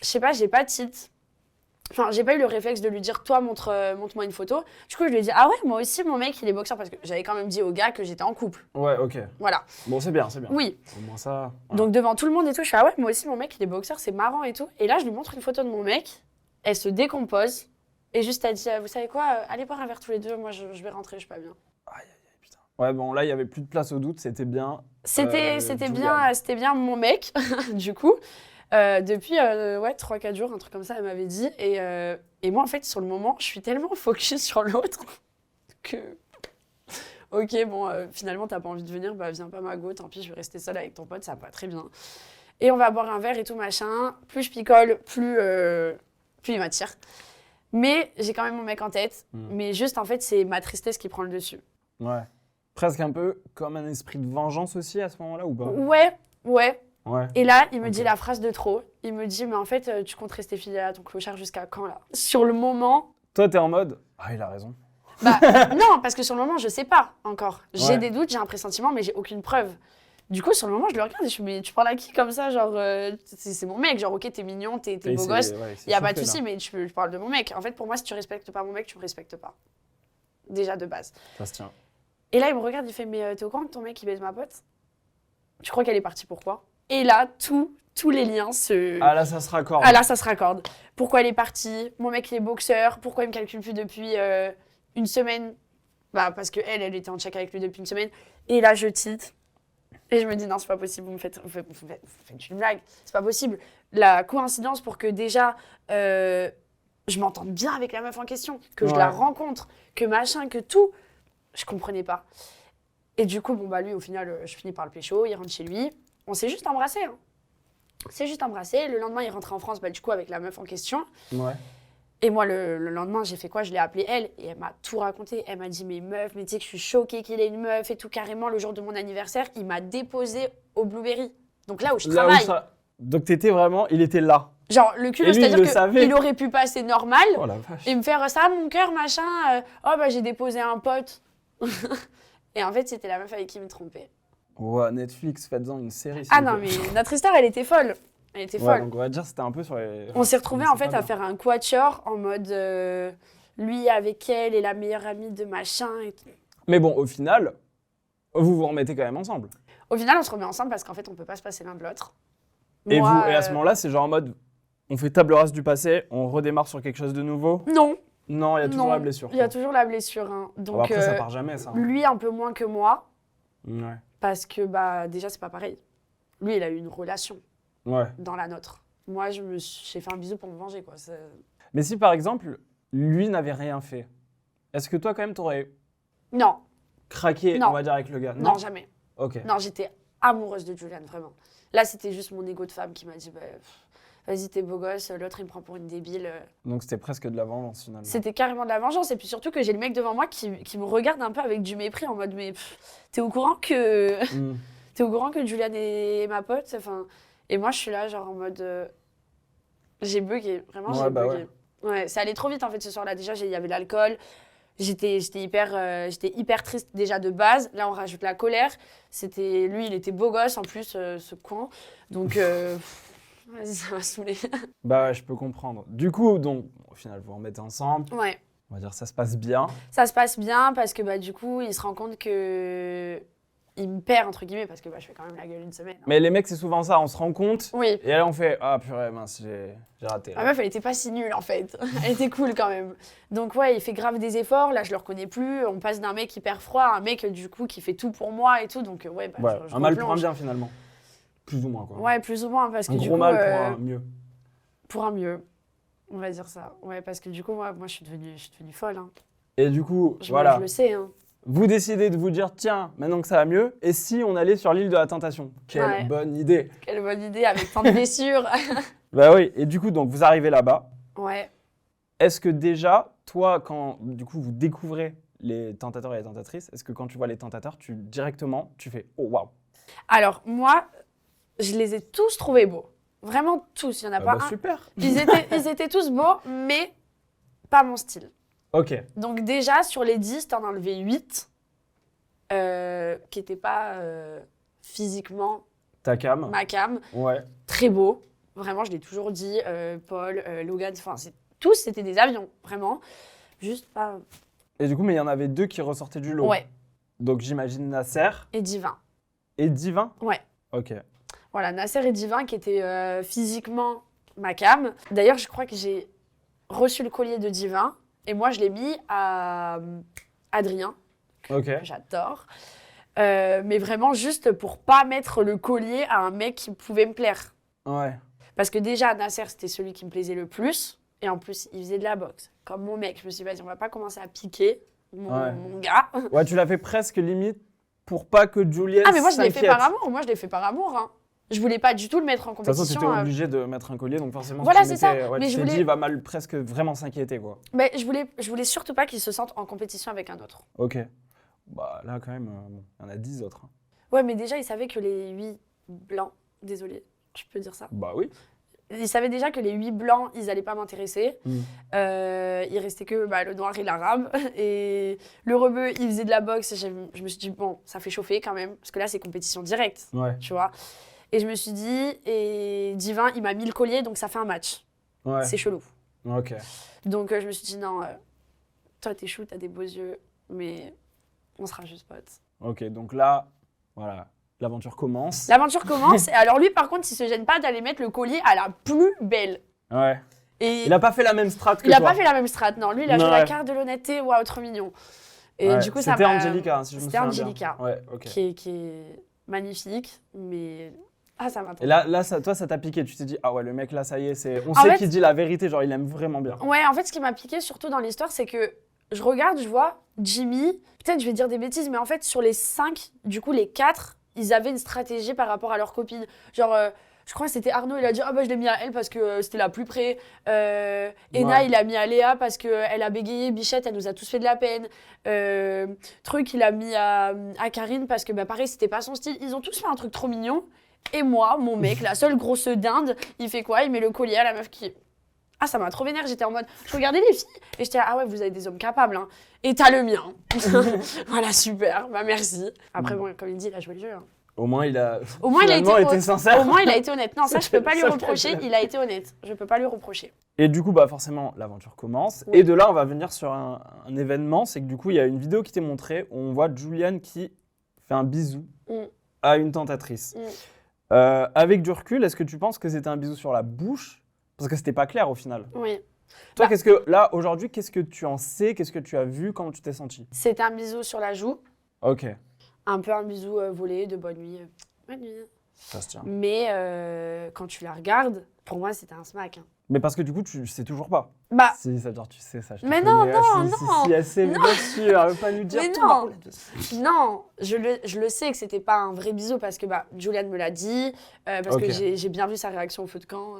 Speaker 2: je sais pas, j'ai pas de titre. Enfin, j'ai pas eu le réflexe de lui dire, toi, montre-moi une photo. Du coup, je lui ai dit, ah ouais, moi aussi, mon mec, il est boxeur. Parce que j'avais quand même dit au gars que j'étais en couple.
Speaker 1: Ouais, ok.
Speaker 2: Voilà.
Speaker 1: Bon, c'est bien, c'est bien.
Speaker 2: Oui.
Speaker 1: Au moins ça. Voilà.
Speaker 2: Donc, devant tout le monde et tout, je fais, ah ouais, moi aussi, mon mec, il est boxeur, c'est marrant et tout. Et là, je lui montre une photo de mon mec. Elle se décompose. Et juste, elle dit, vous savez quoi, allez boire un verre tous les deux. Moi, je vais rentrer, je suis pas bien.
Speaker 1: Aïe, putain. Ouais, bon, là, il y avait plus de place au doute. C'était bien.
Speaker 2: C'était bien mon mec, du coup. Depuis 3-4 jours, un truc comme ça, elle m'avait dit. Et moi, en fait, sur le moment, je suis tellement focus sur l'autre que... Ok, bon, finalement, t'as pas envie de venir, bah viens pas ma go, tant pis, je vais rester seule avec ton pote, ça va pas très bien. Et on va boire un verre et tout, machin. Plus je picole, plus il m'attire. Mais j'ai quand même mon mec en tête. Mais juste, en fait, c'est ma tristesse qui prend le dessus.
Speaker 1: Ouais. Presque un peu comme un esprit de vengeance aussi à ce moment-là, ou pas?
Speaker 2: Ouais. Et là, il me dit
Speaker 1: Ok.
Speaker 2: la phrase de trop. Il me dit, mais en fait, tu comptes rester fidèle à ton clochard jusqu'à quand, là? Sur le moment...
Speaker 1: Toi, t'es en mode, ah, il a raison.
Speaker 2: Bah, non, parce que sur le moment, je sais pas encore. J'ai
Speaker 1: Ouais.
Speaker 2: des doutes, j'ai un pressentiment, mais j'ai aucune preuve. Du coup, sur le moment, je le regarde et je me dis, mais tu parles à qui comme ça? Genre, c'est mon mec. Genre, ok, t'es mignon, t'es beau gosse. Y a pas de souci, mais je parle de mon mec. En fait, pour moi, si tu respectes pas mon mec, tu me respectes pas. Déjà, de base.
Speaker 1: Ça se tient.
Speaker 2: Et là, il me regarde, il fait, mais t'es au courant que ton mec, il baise ma pote? Tu crois qu'elle est partie pourquoi? Et là, tous les liens se...
Speaker 1: Ah là, ça se raccorde.
Speaker 2: Ah là, ça se raccorde. Pourquoi elle est partie? Mon mec, il est boxeur. Pourquoi il me calcule plus depuis une semaine? Bah, parce qu'elle était en check avec lui depuis une semaine. Et là, je tilte. Et je me dis, non, c'est pas possible, vous faites une blague. C'est pas possible. La coïncidence pour que déjà, je m'entende bien avec la meuf en question, que je la rencontre, que machin, que tout, je comprenais pas. Et du coup, bon, bah lui, au final, je finis par le pécho, il rentre chez lui. On s'est juste embrassé. Hein. On s'est juste embrassé. Le lendemain, il rentrait en France, bah, du coup, avec la meuf en question.
Speaker 1: Ouais.
Speaker 2: Et moi, le lendemain, j'ai fait quoi? Je l'ai appelée elle et elle m'a tout raconté. Elle m'a dit, mais meuf, mais tu sais que je suis choquée qu'il ait une meuf et tout. Carrément, le jour de mon anniversaire, il m'a déposé au Blueberry. Donc là où je travaille.
Speaker 1: Donc t'étais vraiment, il était là.
Speaker 2: Genre, le culot,
Speaker 1: Et lui, il le
Speaker 2: c'est-à-dire
Speaker 1: savait.
Speaker 2: qu'il aurait pu passer normal
Speaker 1: Oh la vache.
Speaker 2: et me faire ça, mon cœur, machin. Oh, bah, j'ai déposé un pote. Et en fait, c'était la meuf avec qui il me trompait.
Speaker 1: Ouais, Netflix, faites-en une série.
Speaker 2: Ah non, mais notre histoire, elle était folle. Elle était folle.
Speaker 1: Donc on va dire c'était un peu sur les...
Speaker 2: On s'est retrouvés en fait à faire un quatuor en mode lui avec elle et la meilleure amie de machin et tout.
Speaker 1: Mais bon, au final, vous vous remettez quand même ensemble.
Speaker 2: Au final, on se remet ensemble parce qu'en fait, on peut pas se passer l'un de l'autre.
Speaker 1: Et
Speaker 2: Moi,
Speaker 1: à ce moment-là, c'est genre en mode, on fait table rase du passé, on redémarre sur quelque chose de nouveau.
Speaker 2: Non.
Speaker 1: Non, il y a toujours
Speaker 2: Non,
Speaker 1: la blessure.
Speaker 2: Il y a toujours la blessure. Hein.
Speaker 1: Bon,
Speaker 2: Donc,
Speaker 1: après, ça part jamais, ça.
Speaker 2: lui un peu moins que moi
Speaker 1: Ouais.
Speaker 2: parce que bah déjà, c'est pas pareil. Lui, il a eu une relation.
Speaker 1: Ouais.
Speaker 2: dans la nôtre. Moi, j'ai fait un bisou pour me venger, quoi.
Speaker 1: Mais si par exemple, lui n'avait rien fait, est-ce que toi quand même t'aurais
Speaker 2: Non,
Speaker 1: craqué,
Speaker 2: Non.
Speaker 1: on va dire, avec le gars?
Speaker 2: non, jamais.
Speaker 1: Ok.
Speaker 2: Non, j'étais amoureuse de Julian, vraiment. Là, c'était juste mon ego de femme qui m'a dit, vas-y, t'es beau gosse, l'autre, il me prend pour une débile.
Speaker 1: Donc c'était presque de la vengeance finalement.
Speaker 2: C'était carrément de la vengeance. Et puis surtout que j'ai le mec devant moi qui me regarde un peu avec du mépris, en mode, mais t'es au courant que...
Speaker 1: Hmm.
Speaker 2: T'es au courant que Julian est ma pote? Enfin, et moi, je suis là, genre en mode... j'ai bugué, vraiment,
Speaker 1: Ouais,
Speaker 2: j'ai
Speaker 1: bah
Speaker 2: bugué. Ouais, ça allait trop vite, en fait, ce soir-là. Déjà, il y avait l'alcool. J'étais hyper triste déjà de base. Là, on rajoute la colère. Lui, il était beau gosse en plus, ce con. Donc, vas-y, ça m'a saoulée.
Speaker 1: Bah ouais, je peux comprendre. Du coup, donc, au final, vous remettez ensemble.
Speaker 2: Ouais,
Speaker 1: On va dire ça se passe bien.
Speaker 2: ça se passe bien parce que du coup, il se rend compte que il me perd entre guillemets parce que je fais quand même la gueule une semaine.
Speaker 1: Mais les mecs, c'est souvent ça, on se rend compte.
Speaker 2: Oui.
Speaker 1: Et là, on fait ah purée, mince, j'ai raté.
Speaker 2: Ma
Speaker 1: Là.
Speaker 2: meuf, elle était pas si nulle en fait. Elle était cool quand même. Donc ouais, il fait grave des efforts. Là, je le reconnais plus. On passe d'un mec hyper froid à un mec du coup qui fait tout pour moi et tout. Donc ouais,
Speaker 1: Ouais,
Speaker 2: je
Speaker 1: un mal pour un
Speaker 2: replonge.
Speaker 1: bien finalement. Plus ou moins quoi.
Speaker 2: Ouais, plus ou moins parce que
Speaker 1: Un
Speaker 2: du
Speaker 1: gros
Speaker 2: coup,
Speaker 1: mal pour un mieux.
Speaker 2: pour un mieux. On va dire ça. Ouais, parce que du coup, moi, je suis devenue folle. Hein.
Speaker 1: Et du coup,
Speaker 2: Je
Speaker 1: voilà.
Speaker 2: le sais. Hein.
Speaker 1: Vous décidez de vous dire tiens, maintenant que ça va mieux, et si on allait sur l'île de la Tentation? Quelle
Speaker 2: Ouais.
Speaker 1: bonne idée.
Speaker 2: Quelle bonne idée avec tant de blessures.
Speaker 1: Bah oui, et du coup, donc vous arrivez là-bas.
Speaker 2: Ouais.
Speaker 1: Est-ce que déjà, toi, quand du coup vous découvrez les tentateurs et les tentatrices, est-ce que quand tu vois les tentateurs, directement, tu fais oh waouh?
Speaker 2: Alors, moi, je les ai tous trouvés beaux. Vraiment tous. Il n'y en a pas un.
Speaker 1: Super.
Speaker 2: Ils étaient tous beaux, mais pas mon style.
Speaker 1: Ok.
Speaker 2: Donc déjà, sur les 10, t'en as enlevé 8 qui n'étaient pas physiquement
Speaker 1: Ta cam.
Speaker 2: ma cam.
Speaker 1: Ouais.
Speaker 2: Très beaux. Vraiment, je l'ai toujours dit. Paul, Logan, enfin, tous, c'était des avions, vraiment. Juste pas...
Speaker 1: Et du coup, mais il y en avait deux qui ressortaient du lot.
Speaker 2: Ouais,
Speaker 1: Donc j'imagine Nasser
Speaker 2: et Divin.
Speaker 1: et Divin.
Speaker 2: Ouais.
Speaker 1: Ok.
Speaker 2: Voilà, Nasser et Divin qui étaient physiquement ma cam. D'ailleurs, je crois que j'ai reçu le collier de Divin et moi, je l'ai mis à Adrien,
Speaker 1: Ok.
Speaker 2: que j'adore. Mais vraiment juste pour pas mettre le collier à un mec qui pouvait me plaire.
Speaker 1: Ouais.
Speaker 2: Parce que déjà, Nasser, c'était celui qui me plaisait le plus. Et en plus, il faisait de la boxe. Comme mon mec, je me suis dit, vas-y, on va pas commencer à piquer mon gars.
Speaker 1: Ouais, tu l'as fait presque limite pour pas que Juliette
Speaker 2: Ah, mais moi, je l'ai fait
Speaker 1: s'inquiète.
Speaker 2: par amour. Moi, je l'ai fait par amour. Hein. Je voulais pas du tout le mettre en
Speaker 1: De toute façon, tu
Speaker 2: compétition.
Speaker 1: étais obligé de mettre un collier, donc forcément,
Speaker 2: Voilà,
Speaker 1: tu
Speaker 2: c'est ça.
Speaker 1: mettais- ouais,
Speaker 2: Mais
Speaker 1: tu
Speaker 2: je
Speaker 1: t'es
Speaker 2: voulais-
Speaker 1: dit, il va mal presque vraiment s'inquiéter, quoi.
Speaker 2: Mais je voulais surtout pas qu'il se sente en compétition avec un autre.
Speaker 1: Ok. Bah là, quand même, bon, il y en a 10 autres. Hein.
Speaker 2: Ouais, mais déjà, il savait que les 8 blancs, désolé, je peux dire ça.
Speaker 1: Bah oui.
Speaker 2: Il savait déjà que les 8 blancs, ils allaient pas m'intéresser. Il restait que le noir et l'arabe. Et le rebeu, il faisait de la boxe. Je me suis dit, bon, ça fait chauffer quand même. Parce que là, c'est compétition directe,
Speaker 1: Ouais.
Speaker 2: tu vois. Et je me suis dit, et Divin, il m'a mis le collier, donc ça fait un match.
Speaker 1: Ouais.
Speaker 2: C'est chelou.
Speaker 1: Ok.
Speaker 2: Donc je me suis dit, non, toi, t'es chou, t'as des beaux yeux, mais on sera juste potes.
Speaker 1: Ok, donc là, voilà, l'aventure commence.
Speaker 2: L'aventure commence. Et alors lui, par contre, il se gêne pas d'aller mettre le collier à la plus belle.
Speaker 1: Ouais.
Speaker 2: Et
Speaker 1: Il a pas fait la même strat que
Speaker 2: il a
Speaker 1: toi.
Speaker 2: pas fait la même strat, non. Lui, il a joué
Speaker 1: Ouais.
Speaker 2: la carte de l'honnêteté, waouh, trop mignon. Et
Speaker 1: Ouais.
Speaker 2: du coup, ça
Speaker 1: C'était
Speaker 2: m'a...
Speaker 1: Angelica, hein, si je me
Speaker 2: C'était
Speaker 1: souviens bien.
Speaker 2: Angelica,
Speaker 1: Ouais, ok.
Speaker 2: qui est magnifique, mais... Ah, ça m'a
Speaker 1: Et là toi, ça t'a piqué. Tu t'es dit, ah ouais, le mec là, ça y est, on
Speaker 2: En
Speaker 1: sait
Speaker 2: fait-
Speaker 1: qu'il dit la vérité, genre il aime vraiment bien.
Speaker 2: Ouais, en fait, ce qui m'a piqué surtout dans l'histoire, c'est que je regarde, je vois Jimmy, peut-être je vais dire des bêtises, mais en fait, sur les 5, du coup, les 4, ils avaient une stratégie par rapport à leur copine. Genre, je crois que c'était Arnaud, il a dit, ah bah je l'ai mis à elle parce que c'était la plus près. Ena,
Speaker 1: Ouais.
Speaker 2: il a mis à Léa parce qu'elle a bégayé, Bichette, elle nous a tous fait de la peine. Truc, il a mis à Karine parce que, pareil, c'était pas son style. Ils ont tous fait un truc trop mignon. Et moi, mon mec, la seule grosse dinde, il fait quoi? Il met le collier à la meuf qui... Ah, ça m'a trop vénère, j'étais en mode... Je regardais les filles et j'étais ah ouais, vous avez des hommes capables, hein. Et t'as le mien. Voilà, super, merci. Après, bon, comme il dit, il a joué le jeu. Hein.
Speaker 1: Au moins, il a
Speaker 2: Au moins, il a
Speaker 1: finalement
Speaker 2: été
Speaker 1: été sincère.
Speaker 2: Au moins, il a été honnête. Non, ça, je peux pas lui
Speaker 1: Ça,
Speaker 2: reprocher. Il a été honnête. Je peux pas lui reprocher.
Speaker 1: Et du coup, bah forcément, l'aventure commence.
Speaker 2: Oui.
Speaker 1: Et de là, on va venir sur un événement. C'est que du coup, il y a une vidéo qui t'est montrée où on voit Julian qui fait un bisou
Speaker 2: Mm.
Speaker 1: à une tentatrice.
Speaker 2: Mm.
Speaker 1: Avec du recul, est-ce que tu penses que c'était un bisou sur la bouche? Parce que c'était pas clair au final.
Speaker 2: Oui.
Speaker 1: Toi,
Speaker 2: Bah-
Speaker 1: qu'est-ce que là, aujourd'hui, qu'est-ce que tu en sais? Qu'est-ce que tu as vu? Comment tu t'es senti?
Speaker 2: C'était un bisou sur la joue.
Speaker 1: Ok.
Speaker 2: Un peu un bisou volé de bonne nuit. Bonne nuit.
Speaker 1: Ça se tient.
Speaker 2: Mais quand tu la regardes, pour moi, c'était un smack. Hein.
Speaker 1: Mais parce que du coup, tu sais toujours pas.
Speaker 2: Bah,
Speaker 1: Si, ça genre, tu sais ça. Je te
Speaker 2: mais non,
Speaker 1: connais.
Speaker 2: non,
Speaker 1: Si, assez, bien sûr. Elle veut pas nous dire
Speaker 2: Mais
Speaker 1: tout.
Speaker 2: non.
Speaker 1: Marco.
Speaker 2: non, je le sais que c'était pas un vrai bisou parce que Juliane me l'a dit, parce
Speaker 1: Ok.
Speaker 2: que j'ai bien vu sa réaction au feu de camp.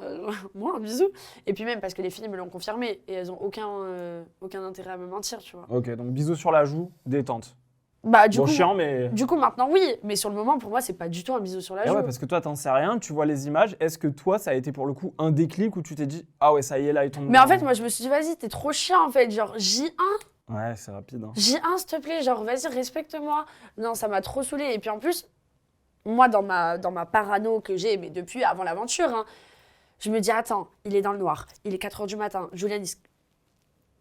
Speaker 2: Moi, un bisou. Et puis même parce que les filles me l'ont confirmé et elles ont aucun intérêt à me mentir, tu vois.
Speaker 1: Ok, donc bisous sur la joue, détente.
Speaker 2: Bah, du
Speaker 1: Bon,
Speaker 2: coup,
Speaker 1: chiant, mais.
Speaker 2: du coup, maintenant, oui. Mais sur le moment, pour moi, c'est pas du tout un bisou sur la
Speaker 1: Ah
Speaker 2: joue.
Speaker 1: ouais, parce que toi, t'en sais rien, tu vois les images. Est-ce que toi, ça a été pour le coup un déclic où tu t'es dit, ah ouais, ça y est, là, il tombe
Speaker 2: Mais en
Speaker 1: dans-
Speaker 2: fait, moi, je me suis dit, vas-y, t'es trop chiant, en fait. Genre, J1,
Speaker 1: Ouais, c'est rapide. Hein.
Speaker 2: J1, s'il te plaît. Genre, vas-y, respecte-moi. Non, ça m'a trop saoulée. Et puis, en plus, moi, dans ma parano que j'ai, mais depuis avant l'aventure, hein, je me dis, attends, il est dans le noir. Il est 4h du matin. Julian,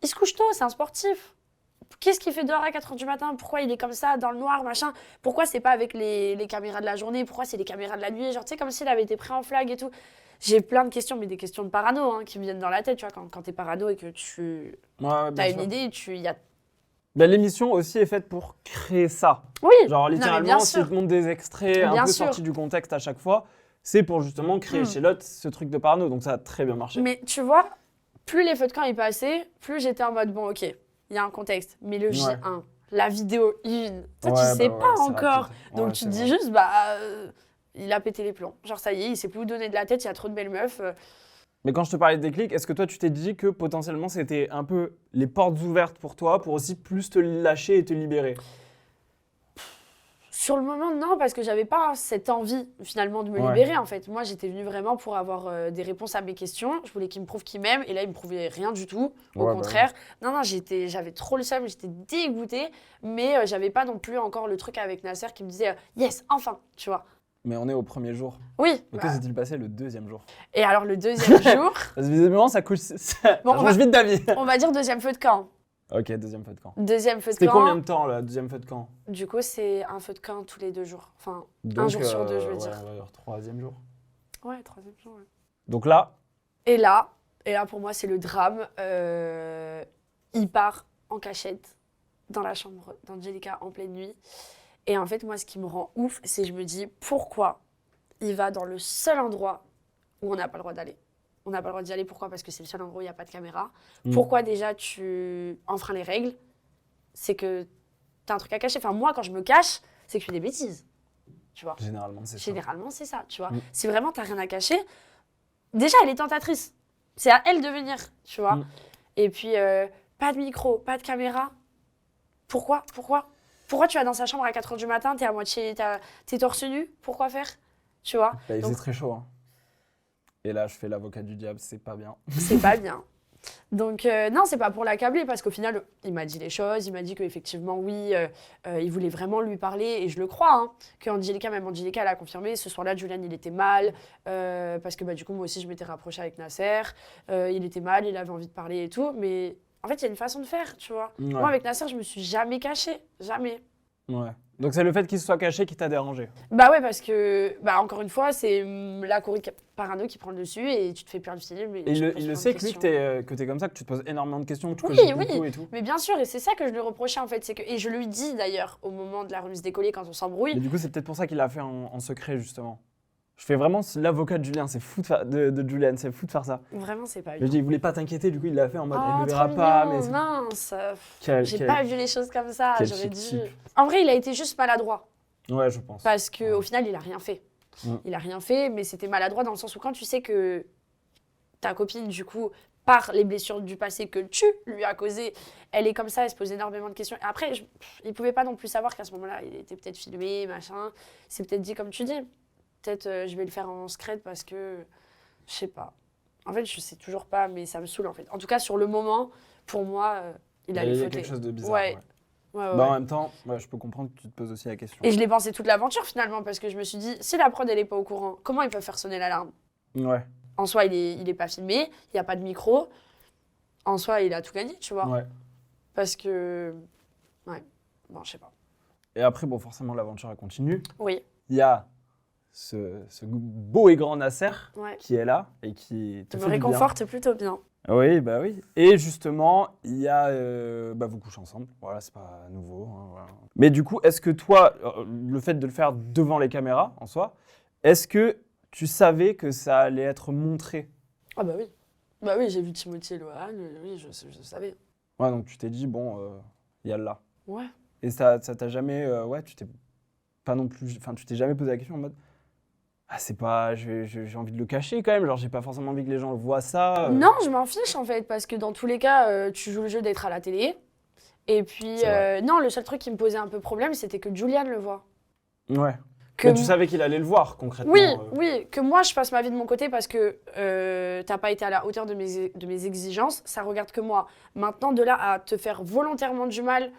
Speaker 2: il se couche tôt, c'est un sportif. Qu'est-ce qu'il fait dehors à 4h du matin? Pourquoi il est comme ça, dans le noir, machin? Pourquoi c'est pas avec les caméras de la journée? Pourquoi c'est les caméras de la nuit? Genre, tu sais, comme s'il avait été pris en flag et tout. J'ai plein de questions, mais des questions de parano hein, qui me viennent dans la tête, tu vois, quand t'es parano et que tu
Speaker 1: Ouais, bien
Speaker 2: as
Speaker 1: sûr.
Speaker 2: une idée, y a...
Speaker 1: Bah, l'émission aussi est faite pour créer ça.
Speaker 2: Oui,
Speaker 1: Genre,
Speaker 2: non, mais
Speaker 1: littéralement,
Speaker 2: bien
Speaker 1: si tu
Speaker 2: sûr.
Speaker 1: te montres des extraits un
Speaker 2: Bien
Speaker 1: peu
Speaker 2: sûr.
Speaker 1: sortis du contexte à chaque fois, c'est pour justement créer chez l'autre ce truc de parano. Donc, ça a très bien marché.
Speaker 2: Mais tu vois, plus les feux de camp y passaient, plus j'étais en mode, bon, ok, il y a un contexte. Mais le J1, la vidéo 1, toi, tu sais pas
Speaker 1: c'est
Speaker 2: encore.
Speaker 1: rapide.
Speaker 2: Donc
Speaker 1: Ouais,
Speaker 2: tu
Speaker 1: c'est
Speaker 2: te dis
Speaker 1: vrai.
Speaker 2: juste, il a pété les plombs. Genre, ça y est, il sait plus où donner de la tête, il y a trop de belles meufs.
Speaker 1: Mais quand je te parlais de déclic, est-ce que toi, tu t'es dit que potentiellement, c'était un peu les portes ouvertes pour toi, pour aussi plus te lâcher et te libérer?
Speaker 2: Sur le moment, non, parce que j'avais pas cette envie finalement de me
Speaker 1: Ouais.
Speaker 2: libérer en fait. Moi, j'étais venue vraiment pour avoir des réponses à mes questions. Je voulais qu'il me prouve qu'il m'aime et là, il me prouvait rien du tout. Au
Speaker 1: Ouais, bah
Speaker 2: contraire, non, j'avais trop le seum, j'étais dégoûtée, mais j'avais pas non plus encore le truc avec Nasser qui me disait yes, enfin, tu vois.
Speaker 1: Mais on est au premier jour.
Speaker 2: Oui.
Speaker 1: Et que s'est-il passé le deuxième jour?
Speaker 2: Et alors le deuxième jour,
Speaker 1: Parce que visiblement, ça couche. Ça
Speaker 2: Bon, on
Speaker 1: change
Speaker 2: va-
Speaker 1: vite d'avis.
Speaker 2: on va dire deuxième feu de camp.
Speaker 1: Ok, deuxième feu de camp.
Speaker 2: Deuxième feu de
Speaker 1: C'était
Speaker 2: camp.
Speaker 1: combien de temps, le deuxième feu de camp?
Speaker 2: Du coup, c'est un feu de camp tous les 2 jours. Enfin,
Speaker 1: Donc,
Speaker 2: jour sur 2, je veux
Speaker 1: ouais,
Speaker 2: dire.
Speaker 1: on va dire troisième jour.
Speaker 2: Ouais, troisième jour. Ouais.
Speaker 1: Donc là,
Speaker 2: Et là, pour moi, c'est le drame. Il part en cachette dans la chambre d'Angelica en pleine nuit. Et en fait, moi, ce qui me rend ouf, c'est que je me dis pourquoi il va dans le seul endroit où on n'a pas le droit d'aller. On n'a pas le droit d'y aller. Pourquoi? Parce que c'est le seul endroit où il n'y a pas de caméra. Pourquoi déjà tu enfreins les règles? C'est que tu as un truc à cacher. Enfin, moi, quand je me cache, c'est que je fais des bêtises. Tu vois?
Speaker 1: généralement, c'est ça.
Speaker 2: Généralement, c'est ça, tu vois.
Speaker 1: Mm.
Speaker 2: Si vraiment t'as rien à cacher, déjà, elle est tentatrice. C'est à elle de venir, tu vois.
Speaker 1: Mm.
Speaker 2: Et puis, pas de micro, pas de caméra. Pourquoi tu vas dans sa chambre à 4h du matin, t'es torse nu? Pourquoi faire? Tu vois?
Speaker 1: Bah, il
Speaker 2: Donc-
Speaker 1: faisait très chaud. Hein. Et là, je fais l'avocat du diable, c'est pas bien.
Speaker 2: C'est pas bien. Donc, non, c'est pas pour l'accabler, parce qu'au final, il m'a dit les choses, il m'a dit qu'effectivement, oui, il voulait vraiment lui parler, et je le crois, hein, même Angelica, elle a confirmé, ce soir-là, Julian, il était mal, parce que du coup, moi aussi, je m'étais rapprochée avec Nasser, il était mal, il avait envie de parler et tout, mais en fait, il y a une façon de faire, tu vois.
Speaker 1: Ouais.
Speaker 2: Moi, avec Nasser, je me suis jamais cachée, jamais.
Speaker 1: Ouais. Donc c'est le fait qu'il se soit caché qui t'a dérangé.
Speaker 2: Bah ouais, parce que, encore une fois, c'est la Corée parano qui prend le dessus, et tu te fais perdre le film.
Speaker 1: Et il le sait que lui, que t'es comme ça, que tu te poses énormément de questions, que tu
Speaker 2: Oui,
Speaker 1: creuses
Speaker 2: oui.
Speaker 1: beaucoup et tout.
Speaker 2: Mais bien sûr, et c'est ça que je lui reprochais en fait, et je lui dis d'ailleurs au moment de la remise des colliers quand on s'embrouille.
Speaker 1: Mais du coup, c'est peut-être pour ça qu'il l'a fait en secret, justement. Je fais vraiment l'avocat de Julien, c'est fou de Julian, c'est fou de faire ça.
Speaker 2: Vraiment, c'est pas
Speaker 1: Je
Speaker 2: bien.
Speaker 1: dis, il voulait pas t'inquiéter, du coup, il l'a fait en mode,
Speaker 2: Oh,
Speaker 1: elle le verra
Speaker 2: trop
Speaker 1: pas,
Speaker 2: mignon,
Speaker 1: mais.
Speaker 2: mince. J'ai
Speaker 1: Quel-
Speaker 2: pas vu les choses comme ça,
Speaker 1: quel
Speaker 2: j'aurais
Speaker 1: chic
Speaker 2: dû.
Speaker 1: type.
Speaker 2: En vrai, il a été juste maladroit
Speaker 1: Ouais, je pense.
Speaker 2: parce que au final, il a rien fait.
Speaker 1: Mm.
Speaker 2: Il a rien fait, mais c'était maladroit dans le sens où quand tu sais que ta copine, du coup, par les blessures du passé que tu lui as causées, elle est comme ça, elle se pose énormément de questions. Et après, il pouvait pas non plus savoir qu'à ce moment-là, il était peut-être filmé, machin. C'est peut-être dit comme tu dis. Peut-être je vais le faire en secret parce que je sais pas. En fait, je sais toujours pas, mais ça me saoule en fait. En tout cas, sur le moment, pour moi, il
Speaker 1: Il y
Speaker 2: allait
Speaker 1: a
Speaker 2: fauter.
Speaker 1: quelque chose de bizarre.
Speaker 2: Ouais.
Speaker 1: Ouais.
Speaker 2: Ouais,
Speaker 1: Bah, en
Speaker 2: ouais.
Speaker 1: même temps, ouais, je peux comprendre que tu te poses aussi la question.
Speaker 2: Et je l'ai pensé toute l'aventure finalement parce que je me suis dit, si la prod elle est pas au courant, comment ils peuvent faire sonner l'alarme?
Speaker 1: Ouais,
Speaker 2: En soi, il est pas filmé, il y a pas de micro. En soi, il a tout gagné, tu vois.
Speaker 1: ouais.
Speaker 2: Parce que, ouais, bon, je sais pas.
Speaker 1: Et après, bon, forcément, l'aventure elle continue.
Speaker 2: Oui,
Speaker 1: Il y a ce beau et grand Nasser
Speaker 2: ouais.
Speaker 1: qui est là et qui te
Speaker 2: Tu
Speaker 1: fait
Speaker 2: me
Speaker 1: du bien.
Speaker 2: réconforte plutôt bien.
Speaker 1: Oui, bah oui. Et justement, il y a... vous couchez ensemble. Voilà, c'est pas nouveau. Hein, voilà. Mais du coup, est-ce que toi, le fait de le faire devant les caméras, en soi, Est-ce que tu savais que ça allait être montré?
Speaker 2: Ah bah oui. Bah oui, j'ai vu Timothée et Lohan, oui, je savais.
Speaker 1: Ouais, donc tu t'es dit, bon, il y a là.
Speaker 2: Ouais.
Speaker 1: Et ça t'a jamais. Ouais, tu t'es pas non plus. Enfin, tu t'es jamais posé la question en mode. Ah, c'est pas. J'ai envie de le cacher quand même. Genre, j'ai pas forcément envie que les gens voient ça.
Speaker 2: Non, je m'en fiche en fait, parce que dans tous les cas, tu joues le jeu d'être à la télé. Et puis,
Speaker 1: C'est vrai.
Speaker 2: non, le seul truc qui me posait un peu problème, c'était que Julian le voit.
Speaker 1: Ouais.
Speaker 2: Que
Speaker 1: Mais tu savais qu'il allait le voir concrètement.
Speaker 2: Oui, oui, que moi je passe ma vie de mon côté parce que t'as pas été à la hauteur de mes exigences, ça regarde que moi. Maintenant, de là à te faire volontairement du mal,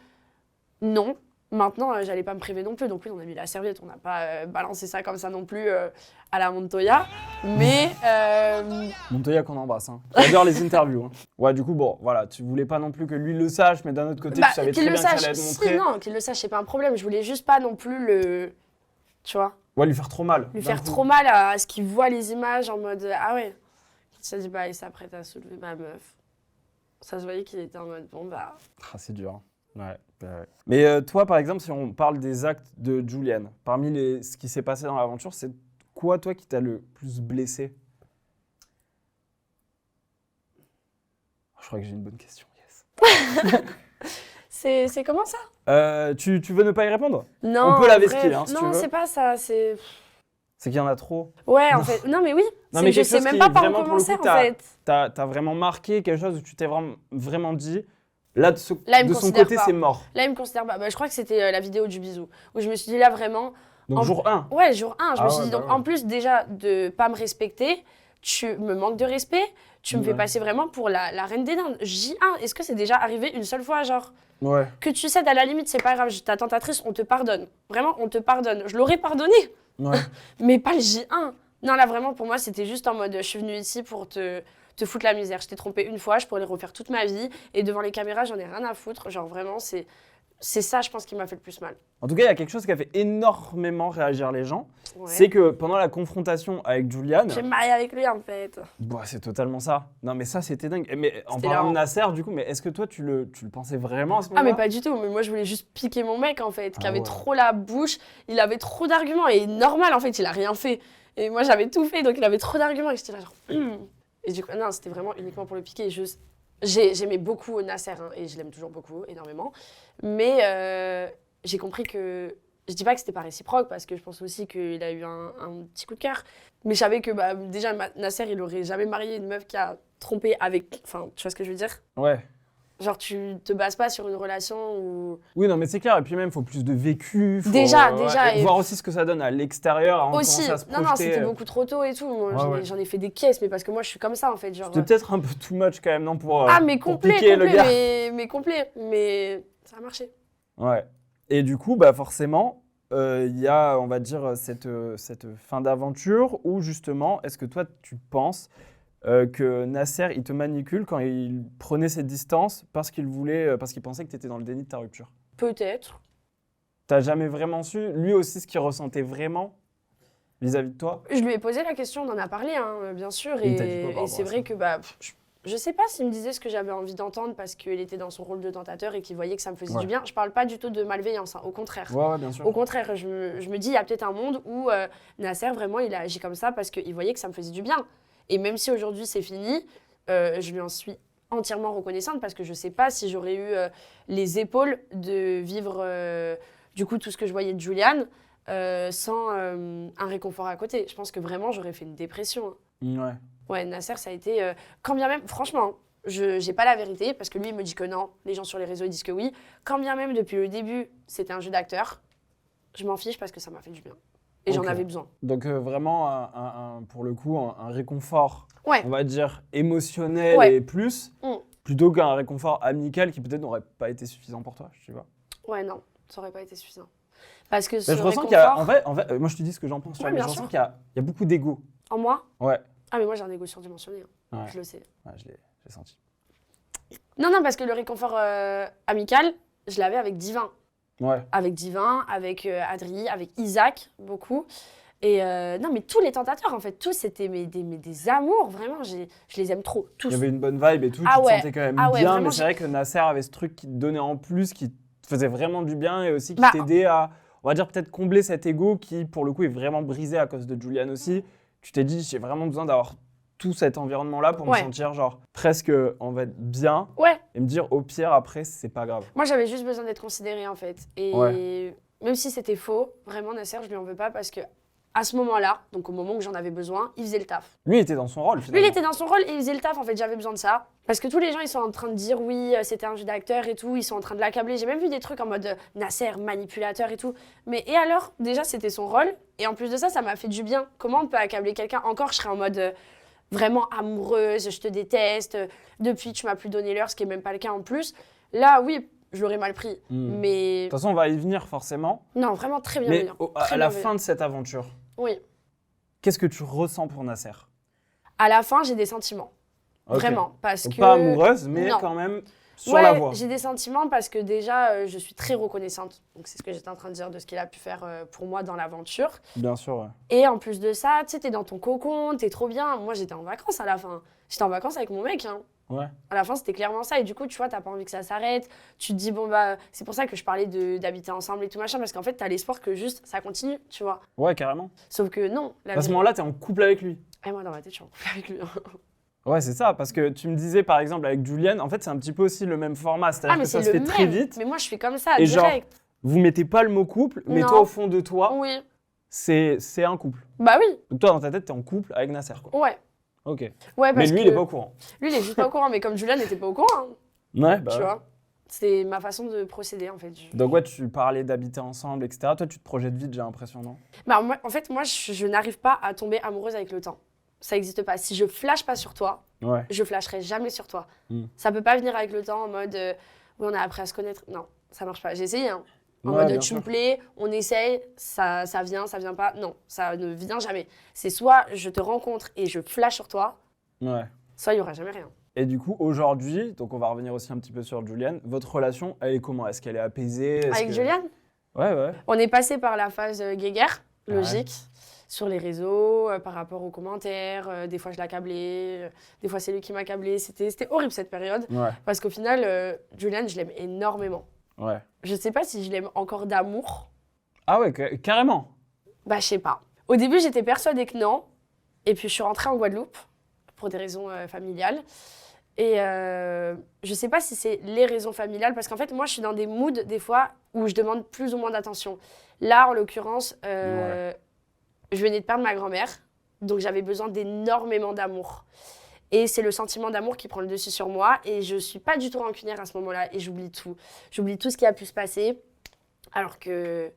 Speaker 2: non. Maintenant, j'allais pas me priver non plus. Donc, oui, on a mis la serviette, on n'a pas balancé ça comme ça non plus à la Montoya. Mais.
Speaker 1: Montoya qu'on embrasse. Hein. J'adore les interviews. Hein. Ouais, du coup, bon, voilà, tu voulais pas non plus que lui le sache, mais d'un autre côté, tu savais très
Speaker 2: qu'il le
Speaker 1: bien que ça
Speaker 2: sache,
Speaker 1: allait être
Speaker 2: si,
Speaker 1: montré.
Speaker 2: non, qu'il le sache, c'est pas un problème. Je voulais juste pas non plus le. Tu vois,
Speaker 1: Ouais, lui faire trop mal.
Speaker 2: lui
Speaker 1: d'un
Speaker 2: faire
Speaker 1: coup.
Speaker 2: trop mal à ce qu'il voit les images en mode ah ouais. Il s'est dit bah il s'apprête à soulever ma meuf. Ça se voyait qu'il était en mode bon bah.
Speaker 1: Ah, c'est dur. Ouais. Mais toi, par exemple, si on parle des actes de Julian, parmi ce qui s'est passé dans l'aventure, c'est quoi, toi, qui t'a le plus blessé? Je crois que j'ai une bonne question, yes.
Speaker 2: C'est comment ça?
Speaker 1: Tu veux ne pas y répondre?
Speaker 2: Non.
Speaker 1: On peut la
Speaker 2: bref,
Speaker 1: vesquiller, hein, si tu
Speaker 2: non,
Speaker 1: veux.
Speaker 2: c'est pas ça. C'est.
Speaker 1: C'est qu'il y en a trop.
Speaker 2: Ouais, en fait. Non, mais oui.
Speaker 1: Non, mais
Speaker 2: je
Speaker 1: quelque
Speaker 2: sais
Speaker 1: chose
Speaker 2: même
Speaker 1: qui,
Speaker 2: pas par où
Speaker 1: vraiment, pour le
Speaker 2: commencer
Speaker 1: coup,
Speaker 2: en fait.
Speaker 1: T'as vraiment marqué quelque chose où tu t'es vraiment dit, là, de son
Speaker 2: Là, il me considère
Speaker 1: côté,
Speaker 2: pas.
Speaker 1: c'est mort.
Speaker 2: Là, il me considère pas. Bah, je crois que c'était la vidéo du bisou où je me suis dit là vraiment.
Speaker 1: Donc, jour 1.
Speaker 2: Ouais, jour 1. Je me
Speaker 1: Ah
Speaker 2: suis
Speaker 1: ouais,
Speaker 2: dit
Speaker 1: bah
Speaker 2: donc
Speaker 1: ouais.
Speaker 2: en plus déjà de pas me respecter, tu me manques de respect. Tu me fais
Speaker 1: Ouais.
Speaker 2: passer vraiment pour la reine des dindes. J1, est-ce que c'est déjà arrivé une seule fois, genre
Speaker 1: Ouais.
Speaker 2: que tu cèdes à la limite, c'est pas grave, ta tentatrice, on te pardonne. Vraiment, on te pardonne. Je l'aurais pardonné,
Speaker 1: Ouais.
Speaker 2: mais pas le J1. Non, là, vraiment, pour moi, c'était juste en mode, je suis venue ici pour te foutre la misère. Je t'ai trompé une fois, je pourrais le refaire toute ma vie. Et devant les caméras, j'en ai rien à foutre. Genre, vraiment, c'est ça, je pense, qui m'a fait le plus mal.
Speaker 1: En tout cas, il y a quelque chose qui a fait énormément réagir les gens.
Speaker 2: Ouais.
Speaker 1: C'est que pendant la confrontation avec Julian,
Speaker 2: Je vais me marier avec lui, en fait.
Speaker 1: bah, c'est totalement ça. Non, mais ça, c'était dingue. Mais en
Speaker 2: C'était
Speaker 1: parlant de
Speaker 2: marrant.
Speaker 1: Nasser, du coup, mais est-ce que toi, tu le pensais vraiment à ce
Speaker 2: Ah,
Speaker 1: moment-là?
Speaker 2: mais pas du tout. Mais moi, je voulais juste piquer mon mec, en fait, qui
Speaker 1: Ah
Speaker 2: avait
Speaker 1: ouais.
Speaker 2: trop la bouche. Il avait trop d'arguments. Et normal, en fait, il a rien fait. Et moi, j'avais tout fait, donc il avait trop d'arguments. Et j'étais là, genre. Et du coup, non, c'était vraiment uniquement pour le piquer. J'aimais beaucoup Nasser, hein, et je l'aime toujours beaucoup, énormément. Mais j'ai compris que. Je dis pas que c'était pas réciproque, parce que je pense aussi qu'il a eu un petit coup de cœur. Mais je savais que bah, déjà, Nasser, il aurait jamais marié une meuf qui a trompé avec. Enfin, tu vois ce que je veux dire?
Speaker 1: Ouais.
Speaker 2: Genre, tu te bases pas sur une relation où.
Speaker 1: Oui, non, mais c'est clair. Et puis même, il faut plus de vécu. Faut,
Speaker 2: Déjà,
Speaker 1: ouais, et
Speaker 2: et-
Speaker 1: voir aussi ce que ça donne à l'extérieur avant de
Speaker 2: Aussi,
Speaker 1: commencer à se
Speaker 2: non,
Speaker 1: projeter.
Speaker 2: c'était beaucoup trop tôt et tout. Moi,
Speaker 1: Ouais, ouais.
Speaker 2: j'en ai fait des caisses, mais parce que moi, je suis comme ça, en fait. Genre,
Speaker 1: C'était peut-être un peu too much quand même, non, pour,
Speaker 2: ah, mais
Speaker 1: pour
Speaker 2: complet,
Speaker 1: piquer le gars.
Speaker 2: mais complet. Mais ça a marché.
Speaker 1: Ouais. Et du coup, bah forcément, il y a, on va dire, cette fin d'aventure où justement, est-ce que toi, tu penses que Nasser, il te manipule quand il prenait ses distances parce qu'il pensait que tu étais dans le déni de ta rupture?
Speaker 2: Peut-être.
Speaker 1: T'as jamais vraiment su, lui aussi, ce qu'il ressentait vraiment vis-à-vis de toi?
Speaker 2: Je lui ai posé la question, on en a parlé, hein, bien sûr.
Speaker 1: Il t'a dit quoi par
Speaker 2: Et
Speaker 1: rapport
Speaker 2: c'est
Speaker 1: à
Speaker 2: vrai
Speaker 1: ça?
Speaker 2: que bah, je sais pas s'il me disait ce que j'avais envie d'entendre parce qu'il était dans son rôle de tentateur et qu'il voyait que ça me faisait
Speaker 1: Ouais.
Speaker 2: du bien. Je parle pas du tout de malveillance, hein, au contraire.
Speaker 1: Ouais, bien sûr.
Speaker 2: Au contraire, je me dis, il y a peut-être un monde où Nasser, vraiment, il a agi comme ça parce qu'il voyait que ça me faisait du bien. Et même si aujourd'hui c'est fini, je lui en suis entièrement reconnaissante parce que je sais pas si j'aurais eu les épaules de vivre du coup tout ce que je voyais de Julian sans un réconfort à côté. Je pense que vraiment j'aurais fait une dépression. Hein.
Speaker 1: Ouais.
Speaker 2: Ouais, Nasser, ça a été, quand bien même, franchement, je n'ai pas la vérité parce que lui il me dit que non, les gens sur les réseaux ils disent que oui. Quand bien même depuis le début c'était un jeu d'acteur, je m'en fiche parce que ça m'a fait du bien. Et j'en
Speaker 1: Ok.
Speaker 2: avais besoin.
Speaker 1: Donc vraiment, pour le coup, un réconfort,
Speaker 2: Ouais.
Speaker 1: on va dire, émotionnel
Speaker 2: Ouais.
Speaker 1: et plus,
Speaker 2: Mm.
Speaker 1: plutôt qu'un réconfort amical qui peut-être n'aurait pas été suffisant pour toi, je sais pas.
Speaker 2: Ouais, non, ça aurait pas été suffisant. Parce que
Speaker 1: Mais
Speaker 2: ce
Speaker 1: je ressens qu'il y a,
Speaker 2: réconfort,
Speaker 1: en fait, moi je te dis ce que j'en pense, tu vois,
Speaker 2: Ouais,
Speaker 1: mais je
Speaker 2: bien
Speaker 1: ressens
Speaker 2: sûr.
Speaker 1: qu'il y a beaucoup d'ego.
Speaker 2: en moi,
Speaker 1: Ouais,
Speaker 2: ah mais moi j'ai un égo surdimensionné, hein.
Speaker 1: Ouais.
Speaker 2: Je le sais.
Speaker 1: ouais, j'ai senti.
Speaker 2: Non, parce que le réconfort amical, je l'avais avec Divin.
Speaker 1: Ouais.
Speaker 2: Avec Divin, avec Adri, avec Isaac, beaucoup. Et non, mais tous les tentateurs, en fait, tous c'était des amours, vraiment, je les aime trop, tous.
Speaker 1: Il y avait une bonne vibe et tout,
Speaker 2: Ah
Speaker 1: tu te
Speaker 2: ouais.
Speaker 1: sentais quand même
Speaker 2: Ah ouais,
Speaker 1: bien,
Speaker 2: vraiment,
Speaker 1: mais c'est vrai que Nasser avait ce truc qui te donnait en plus, qui te faisait vraiment du bien et aussi qui
Speaker 2: Bah,
Speaker 1: t'aidait à on va dire peut-être combler cet ego qui, pour le coup, est vraiment brisé à cause de Julian aussi. Tu t'es dit, j'ai vraiment besoin d'avoir tout cet environnement-là pour me
Speaker 2: Ouais.
Speaker 1: sentir genre presque, on va être bien
Speaker 2: Ouais,
Speaker 1: et me dire, au pire, après, c'est pas grave.
Speaker 2: moi j'avais juste besoin d'être considérée en fait. Et même si c'était faux, vraiment Nasser, je lui en veux pas parce que à ce moment-là, donc au moment où j'en avais besoin, il faisait le taf.
Speaker 1: Lui, il était dans son rôle,
Speaker 2: Lui,
Speaker 1: finalement.
Speaker 2: il était dans son rôle et il faisait le taf. En fait, j'avais besoin de ça. Parce que tous les gens, ils sont en train de dire oui, c'était un jeu d'acteur et tout. Ils sont en train de l'accabler. J'ai même vu des trucs en mode Nasser, manipulateur et tout. Mais et alors, déjà, c'était son rôle. Et en plus de ça, ça m'a fait du bien. Comment on peut accabler quelqu'un? Encore, je serais en mode vraiment amoureuse, je te déteste. Depuis, tu m'as plus donné l'heure, ce qui est même pas le cas en plus. Là, oui, je l'aurais mal pris. Mais
Speaker 1: De toute façon, on va y venir forcément.
Speaker 2: non, vraiment très bien.
Speaker 1: Mais à la fin de cette aventure,
Speaker 2: Oui.
Speaker 1: qu'est-ce que tu ressens pour Nasser?
Speaker 2: À la fin, j'ai des sentiments.
Speaker 1: Ok.
Speaker 2: Vraiment. Parce
Speaker 1: Donc
Speaker 2: que.
Speaker 1: pas amoureuse, mais
Speaker 2: Non.
Speaker 1: quand même sur
Speaker 2: Ouais,
Speaker 1: la voie.
Speaker 2: j'ai des sentiments parce que déjà, je suis très reconnaissante. Donc, c'est ce que j'étais en train de dire de ce qu'il a pu faire pour moi dans l'aventure.
Speaker 1: Bien sûr, ouais.
Speaker 2: Et en plus de ça, tu sais, t'es dans ton cocon, t'es trop bien. Moi, j'étais en vacances à la fin. J'étais en vacances avec mon mec. Hein.
Speaker 1: Ouais.
Speaker 2: À la fin, c'était clairement ça. Et du coup, tu vois, t'as pas envie que ça s'arrête. Tu te dis, bon, bah, c'est pour ça que je parlais d'habiter ensemble et tout machin. Parce qu'en fait, t'as l'espoir que juste ça continue, tu vois.
Speaker 1: Ouais, carrément.
Speaker 2: Sauf que non. La
Speaker 1: À ce
Speaker 2: vie-
Speaker 1: moment-là, t'es en couple avec lui.
Speaker 2: Et moi, dans ma tête, je suis en couple avec lui.
Speaker 1: Ouais, c'est ça, parce que tu me disais par exemple avec Julian, en fait, c'est un petit peu aussi le même format, c'est-à-dire que ça se fait très vite.
Speaker 2: Mais moi, je suis comme ça,
Speaker 1: Et genre,
Speaker 2: direct.
Speaker 1: vous mettez pas le mot couple, mais
Speaker 2: Non.
Speaker 1: toi, au fond de toi,
Speaker 2: Oui.
Speaker 1: c'est un couple.
Speaker 2: Bah oui.
Speaker 1: Donc toi, dans ta tête, t'es en couple avec Nasser, quoi.
Speaker 2: Ouais.
Speaker 1: Ok.
Speaker 2: Ouais,
Speaker 1: Mais
Speaker 2: parce
Speaker 1: lui,
Speaker 2: que
Speaker 1: il est pas au courant.
Speaker 2: lui, il est juste pas au courant. Mais comme Julian n'était pas au courant, hein,
Speaker 1: Ouais, bah
Speaker 2: tu
Speaker 1: ouais.
Speaker 2: vois. C'est ma façon de procéder, en fait.
Speaker 1: Donc ouais, tu parlais d'habiter ensemble, etc. Toi, tu te projettes vite, j'ai l'impression, non?
Speaker 2: Bah, moi, en fait, moi, je n'arrive pas à tomber amoureuse avec le temps. Ça n'existe pas. Si je flash pas sur toi,
Speaker 1: Ouais.
Speaker 2: je flasherai jamais sur toi.
Speaker 1: Mm.
Speaker 2: Ça peut pas venir avec le temps en mode oui, on a appris à se connaître. Non, ça marche pas. J'ai essayé. Hein. En
Speaker 1: Ouais,
Speaker 2: mode
Speaker 1: bien
Speaker 2: tu
Speaker 1: sûr.
Speaker 2: me plais, on essaye, ça vient pas. Non, ça ne vient jamais. C'est soit je te rencontre et je flash sur toi,
Speaker 1: Ouais.
Speaker 2: soit il y aura jamais rien.
Speaker 1: Et du coup, aujourd'hui, donc on va revenir aussi un petit peu sur Julian, votre relation, elle est comment? Est-ce qu'elle est apaisée?
Speaker 2: Avec Julian,
Speaker 1: Ouais, ouais.
Speaker 2: on est passé par la phase guéguerre,
Speaker 1: Ouais.
Speaker 2: logique, sur les réseaux, par rapport aux commentaires. Des fois, je l'accablais, des fois, c'est lui qui m'accablait. C'était horrible cette période,
Speaker 1: Ouais,
Speaker 2: parce qu'au final, Julian, je l'aime énormément.
Speaker 1: ouais.
Speaker 2: Je sais pas si je l'aime encore d'amour.
Speaker 1: Ah ouais, carrément.
Speaker 2: Bah, je sais pas. Au début, j'étais persuadée que non. Et puis, je suis rentrée en Guadeloupe pour des raisons familiales. Et je sais pas si c'est les raisons familiales, parce qu'en fait, moi, je suis dans des moods, des fois, où je demande plus ou moins d'attention. Là, en l'occurrence, je venais de perdre ma grand-mère, donc j'avais besoin d'énormément d'amour. Et c'est le sentiment d'amour qui prend le dessus sur moi. Et je suis pas du tout rancunière à ce moment-là. Et j'oublie tout. J'oublie tout ce qui a pu se passer. Alors que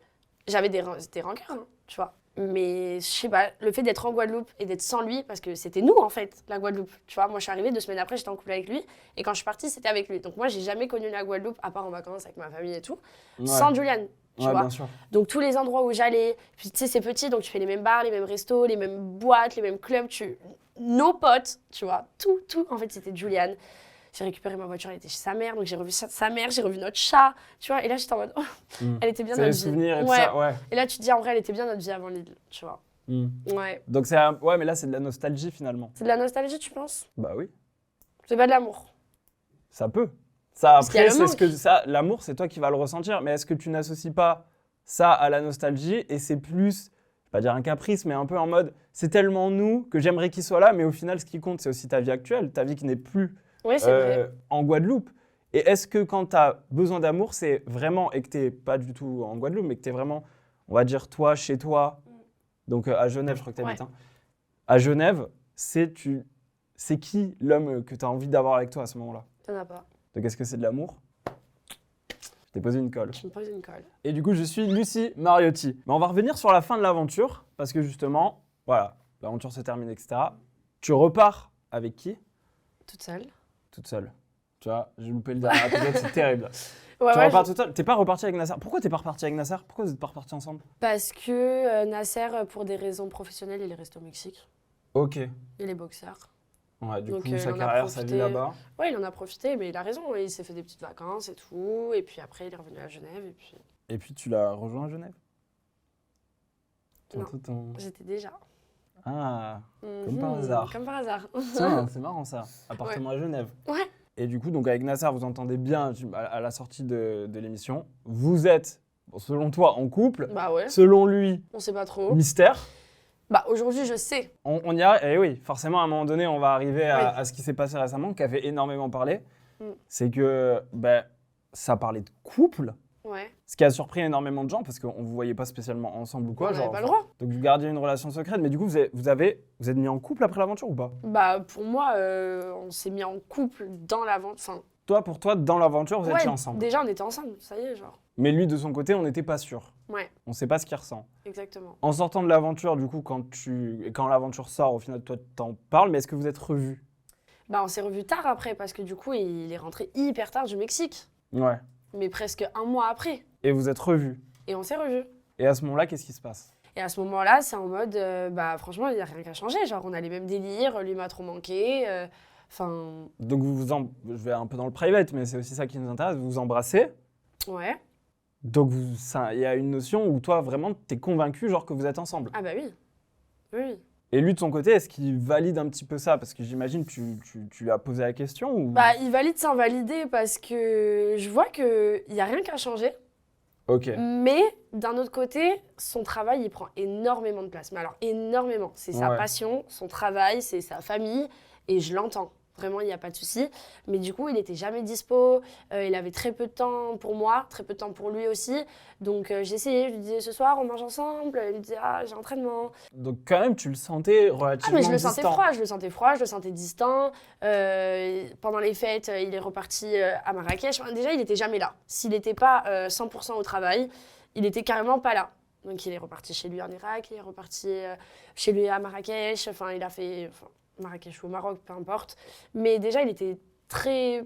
Speaker 2: j'avais des rancœurs, hein, tu vois. Mais je sais pas, le fait d'être en Guadeloupe et d'être sans lui, parce que c'était nous en fait, la Guadeloupe. Tu vois, moi je suis arrivée 2 semaines après, j'étais en couple avec lui. Et quand je suis partie, c'était avec lui. Donc moi, j'ai jamais connu la Guadeloupe, à part en vacances avec ma famille et tout,
Speaker 1: Ouais.
Speaker 2: sans Julian. Tu
Speaker 1: Ouais,
Speaker 2: vois.
Speaker 1: bien sûr.
Speaker 2: Donc tous les endroits où j'allais, puis tu sais, c'est petit, donc tu fais les mêmes bars, les mêmes restos, les mêmes boîtes, les mêmes clubs, nos potes, tu vois, tout, en fait, c'était Julian. J'ai récupéré ma voiture, elle était chez sa mère, donc j'ai revu sa mère, j'ai revu notre chat, tu vois, et là j'étais en mode, oh, elle était bien
Speaker 1: C'est les
Speaker 2: notre vie.
Speaker 1: souvenirs et tout
Speaker 2: Ouais.
Speaker 1: ça, ouais.
Speaker 2: Et là tu te dis, en vrai, elle était bien notre vie avant Lidl, tu vois. Ouais.
Speaker 1: Donc ouais, mais là, c'est de la nostalgie finalement.
Speaker 2: C'est de la nostalgie, tu penses?
Speaker 1: Bah oui,
Speaker 2: C'est pas de l'amour.
Speaker 1: ça peut. Ça,
Speaker 2: Parce qu'il y a
Speaker 1: après,
Speaker 2: le
Speaker 1: c'est ce que ça, l'amour, c'est toi qui vas le ressentir. Mais est-ce que tu n'associes pas ça à la nostalgie et c'est plus, je vais pas dire un caprice, mais un peu en mode, c'est tellement nous que j'aimerais qu'il soit là, mais au final, ce qui compte, c'est aussi ta vie actuelle, ta vie qui n'est plus
Speaker 2: Oui, c'est vrai.
Speaker 1: en Guadeloupe. Et est-ce que quand tu as besoin d'amour, c'est vraiment, et que tu n'es pas du tout en Guadeloupe, mais que tu es vraiment, on va dire, toi, chez toi, donc à Genève, je crois que tu habites,
Speaker 2: Ouais.
Speaker 1: hein. À Genève, c'est qui l'homme que tu as envie d'avoir avec toi à ce moment-là?
Speaker 2: T'en as pas.
Speaker 1: Donc est-ce que c'est de l'amour? Je t'ai posé une colle.
Speaker 2: Tu me poses une colle.
Speaker 1: Et du coup, je suis Lucie Mariotti. Mais on va revenir sur la fin de l'aventure, parce que justement, voilà, l'aventure se termine, etc. Tu repars avec qui?
Speaker 2: Toute seule.
Speaker 1: Toute seule. Tu vois, j'ai loupé le dernier épisode, c'est terrible.
Speaker 2: Ouais,
Speaker 1: Tu
Speaker 2: ouais,
Speaker 1: repars toute seule. T'es pas reparti avec Nasser. Pourquoi t'es pas reparti avec Nasser? Pourquoi vous êtes pas repartis ensemble?
Speaker 2: Parce que Nasser, pour des raisons professionnelles, il est resté au Mexique.
Speaker 1: Ok.
Speaker 2: Il est boxeur.
Speaker 1: Ouais, du
Speaker 2: Donc,
Speaker 1: coup, sa
Speaker 2: il en a
Speaker 1: carrière, sa vie
Speaker 2: profité.
Speaker 1: là-bas.
Speaker 2: Ouais, il en a profité, mais il a raison. Il s'est fait des petites vacances et tout. Et puis après, il est revenu à Genève. Et puis,
Speaker 1: Et puis tu l'as rejoint à Genève?
Speaker 2: Non.
Speaker 1: Ton-
Speaker 2: j'étais déjà.
Speaker 1: Ah,
Speaker 2: Mhm,
Speaker 1: par hasard.
Speaker 2: Comme par hasard.
Speaker 1: tiens, c'est marrant ça. Appartement à Genève.
Speaker 2: Ouais.
Speaker 1: Et du coup, donc avec Nasser, vous entendez bien à la sortie de l'émission. Vous êtes selon toi, en couple.
Speaker 2: Bah ouais,
Speaker 1: Selon lui,
Speaker 2: on sait pas trop.
Speaker 1: mystère.
Speaker 2: Bah aujourd'hui, je sais.
Speaker 1: On y arrive. Et oui, forcément, à un moment donné, on va arriver
Speaker 2: Oui.
Speaker 1: à ce qui s'est passé récemment, qui a fait énormément parler.
Speaker 2: Mm.
Speaker 1: C'est que ça parlait de couple.
Speaker 2: Ouais.
Speaker 1: Ce qui a surpris énormément de gens parce qu'on ne vous voyait pas spécialement ensemble ou quoi.
Speaker 2: On n'avait pas le droit.
Speaker 1: Donc vous gardiez une relation secrète, mais du coup vous êtes mis en couple après l'aventure ou pas?
Speaker 2: Bah pour moi, on s'est mis en couple dans l'aventure. Enfin,
Speaker 1: Pour toi, dans l'aventure, vous étiez ensemble.
Speaker 2: déjà on était ensemble, ça y est, genre.
Speaker 1: Mais lui, de son côté, on n'était pas sûr.
Speaker 2: Ouais,
Speaker 1: On ne sait pas ce qu'il ressent.
Speaker 2: exactement.
Speaker 1: En sortant de l'aventure, du coup, quand l'aventure sort, au final, toi, t'en parles, mais est-ce que vous êtes revus?
Speaker 2: Bah on s'est revus tard après parce que du coup il est rentré hyper tard du Mexique.
Speaker 1: Ouais.
Speaker 2: Mais presque un mois après.
Speaker 1: Et vous êtes revus.
Speaker 2: Et on s'est revus.
Speaker 1: Et à ce moment-là, qu'est-ce qui se passe?
Speaker 2: Et à ce moment-là, c'est en mode, bah franchement, il n'y a rien qu'à changer. Genre, on a les mêmes délires, lui m'a trop manqué. Enfin,
Speaker 1: Donc je vais un peu dans le private, mais c'est aussi ça qui nous intéresse. Vous vous embrassez.
Speaker 2: ouais.
Speaker 1: Donc il y a une notion où toi, vraiment, t'es convaincu genre que vous êtes ensemble.
Speaker 2: Ah bah oui. Oui.
Speaker 1: Et lui, de son côté, est-ce qu'il valide un petit peu ça? Parce que j'imagine tu lui as posé la question ou...
Speaker 2: Bah, il valide sans valider parce que je vois qu'il n'y a rien qu'à changer.
Speaker 1: Ok.
Speaker 2: Mais d'un autre côté, son travail, il prend énormément de place. Mais alors, énormément. C'est sa
Speaker 1: Ouais.
Speaker 2: passion, son travail, c'est sa famille. Et je l'entends. Vraiment, il n'y a pas de souci. Mais du coup, il n'était jamais dispo. Il avait très peu de temps pour moi, très peu de temps pour lui aussi. Donc, j'essayais. Je lui disais, ce soir, on mange ensemble. Il me disait, ah, j'ai entraînement.
Speaker 1: Donc quand même, tu le sentais
Speaker 2: Ah,
Speaker 1: relativement
Speaker 2: mais je le sentais
Speaker 1: distant.
Speaker 2: froid, je le sentais froid, je le sentais distant. Pendant les fêtes, il est reparti à Marrakech. Enfin, déjà, il n'était jamais là. S'il n'était pas 100% au travail, il n'était carrément pas là. Donc, il est reparti chez lui en Irak, il est reparti chez lui à Marrakech. Enfin, il a fait Marrakech ou au Maroc, peu importe. Mais déjà, il était très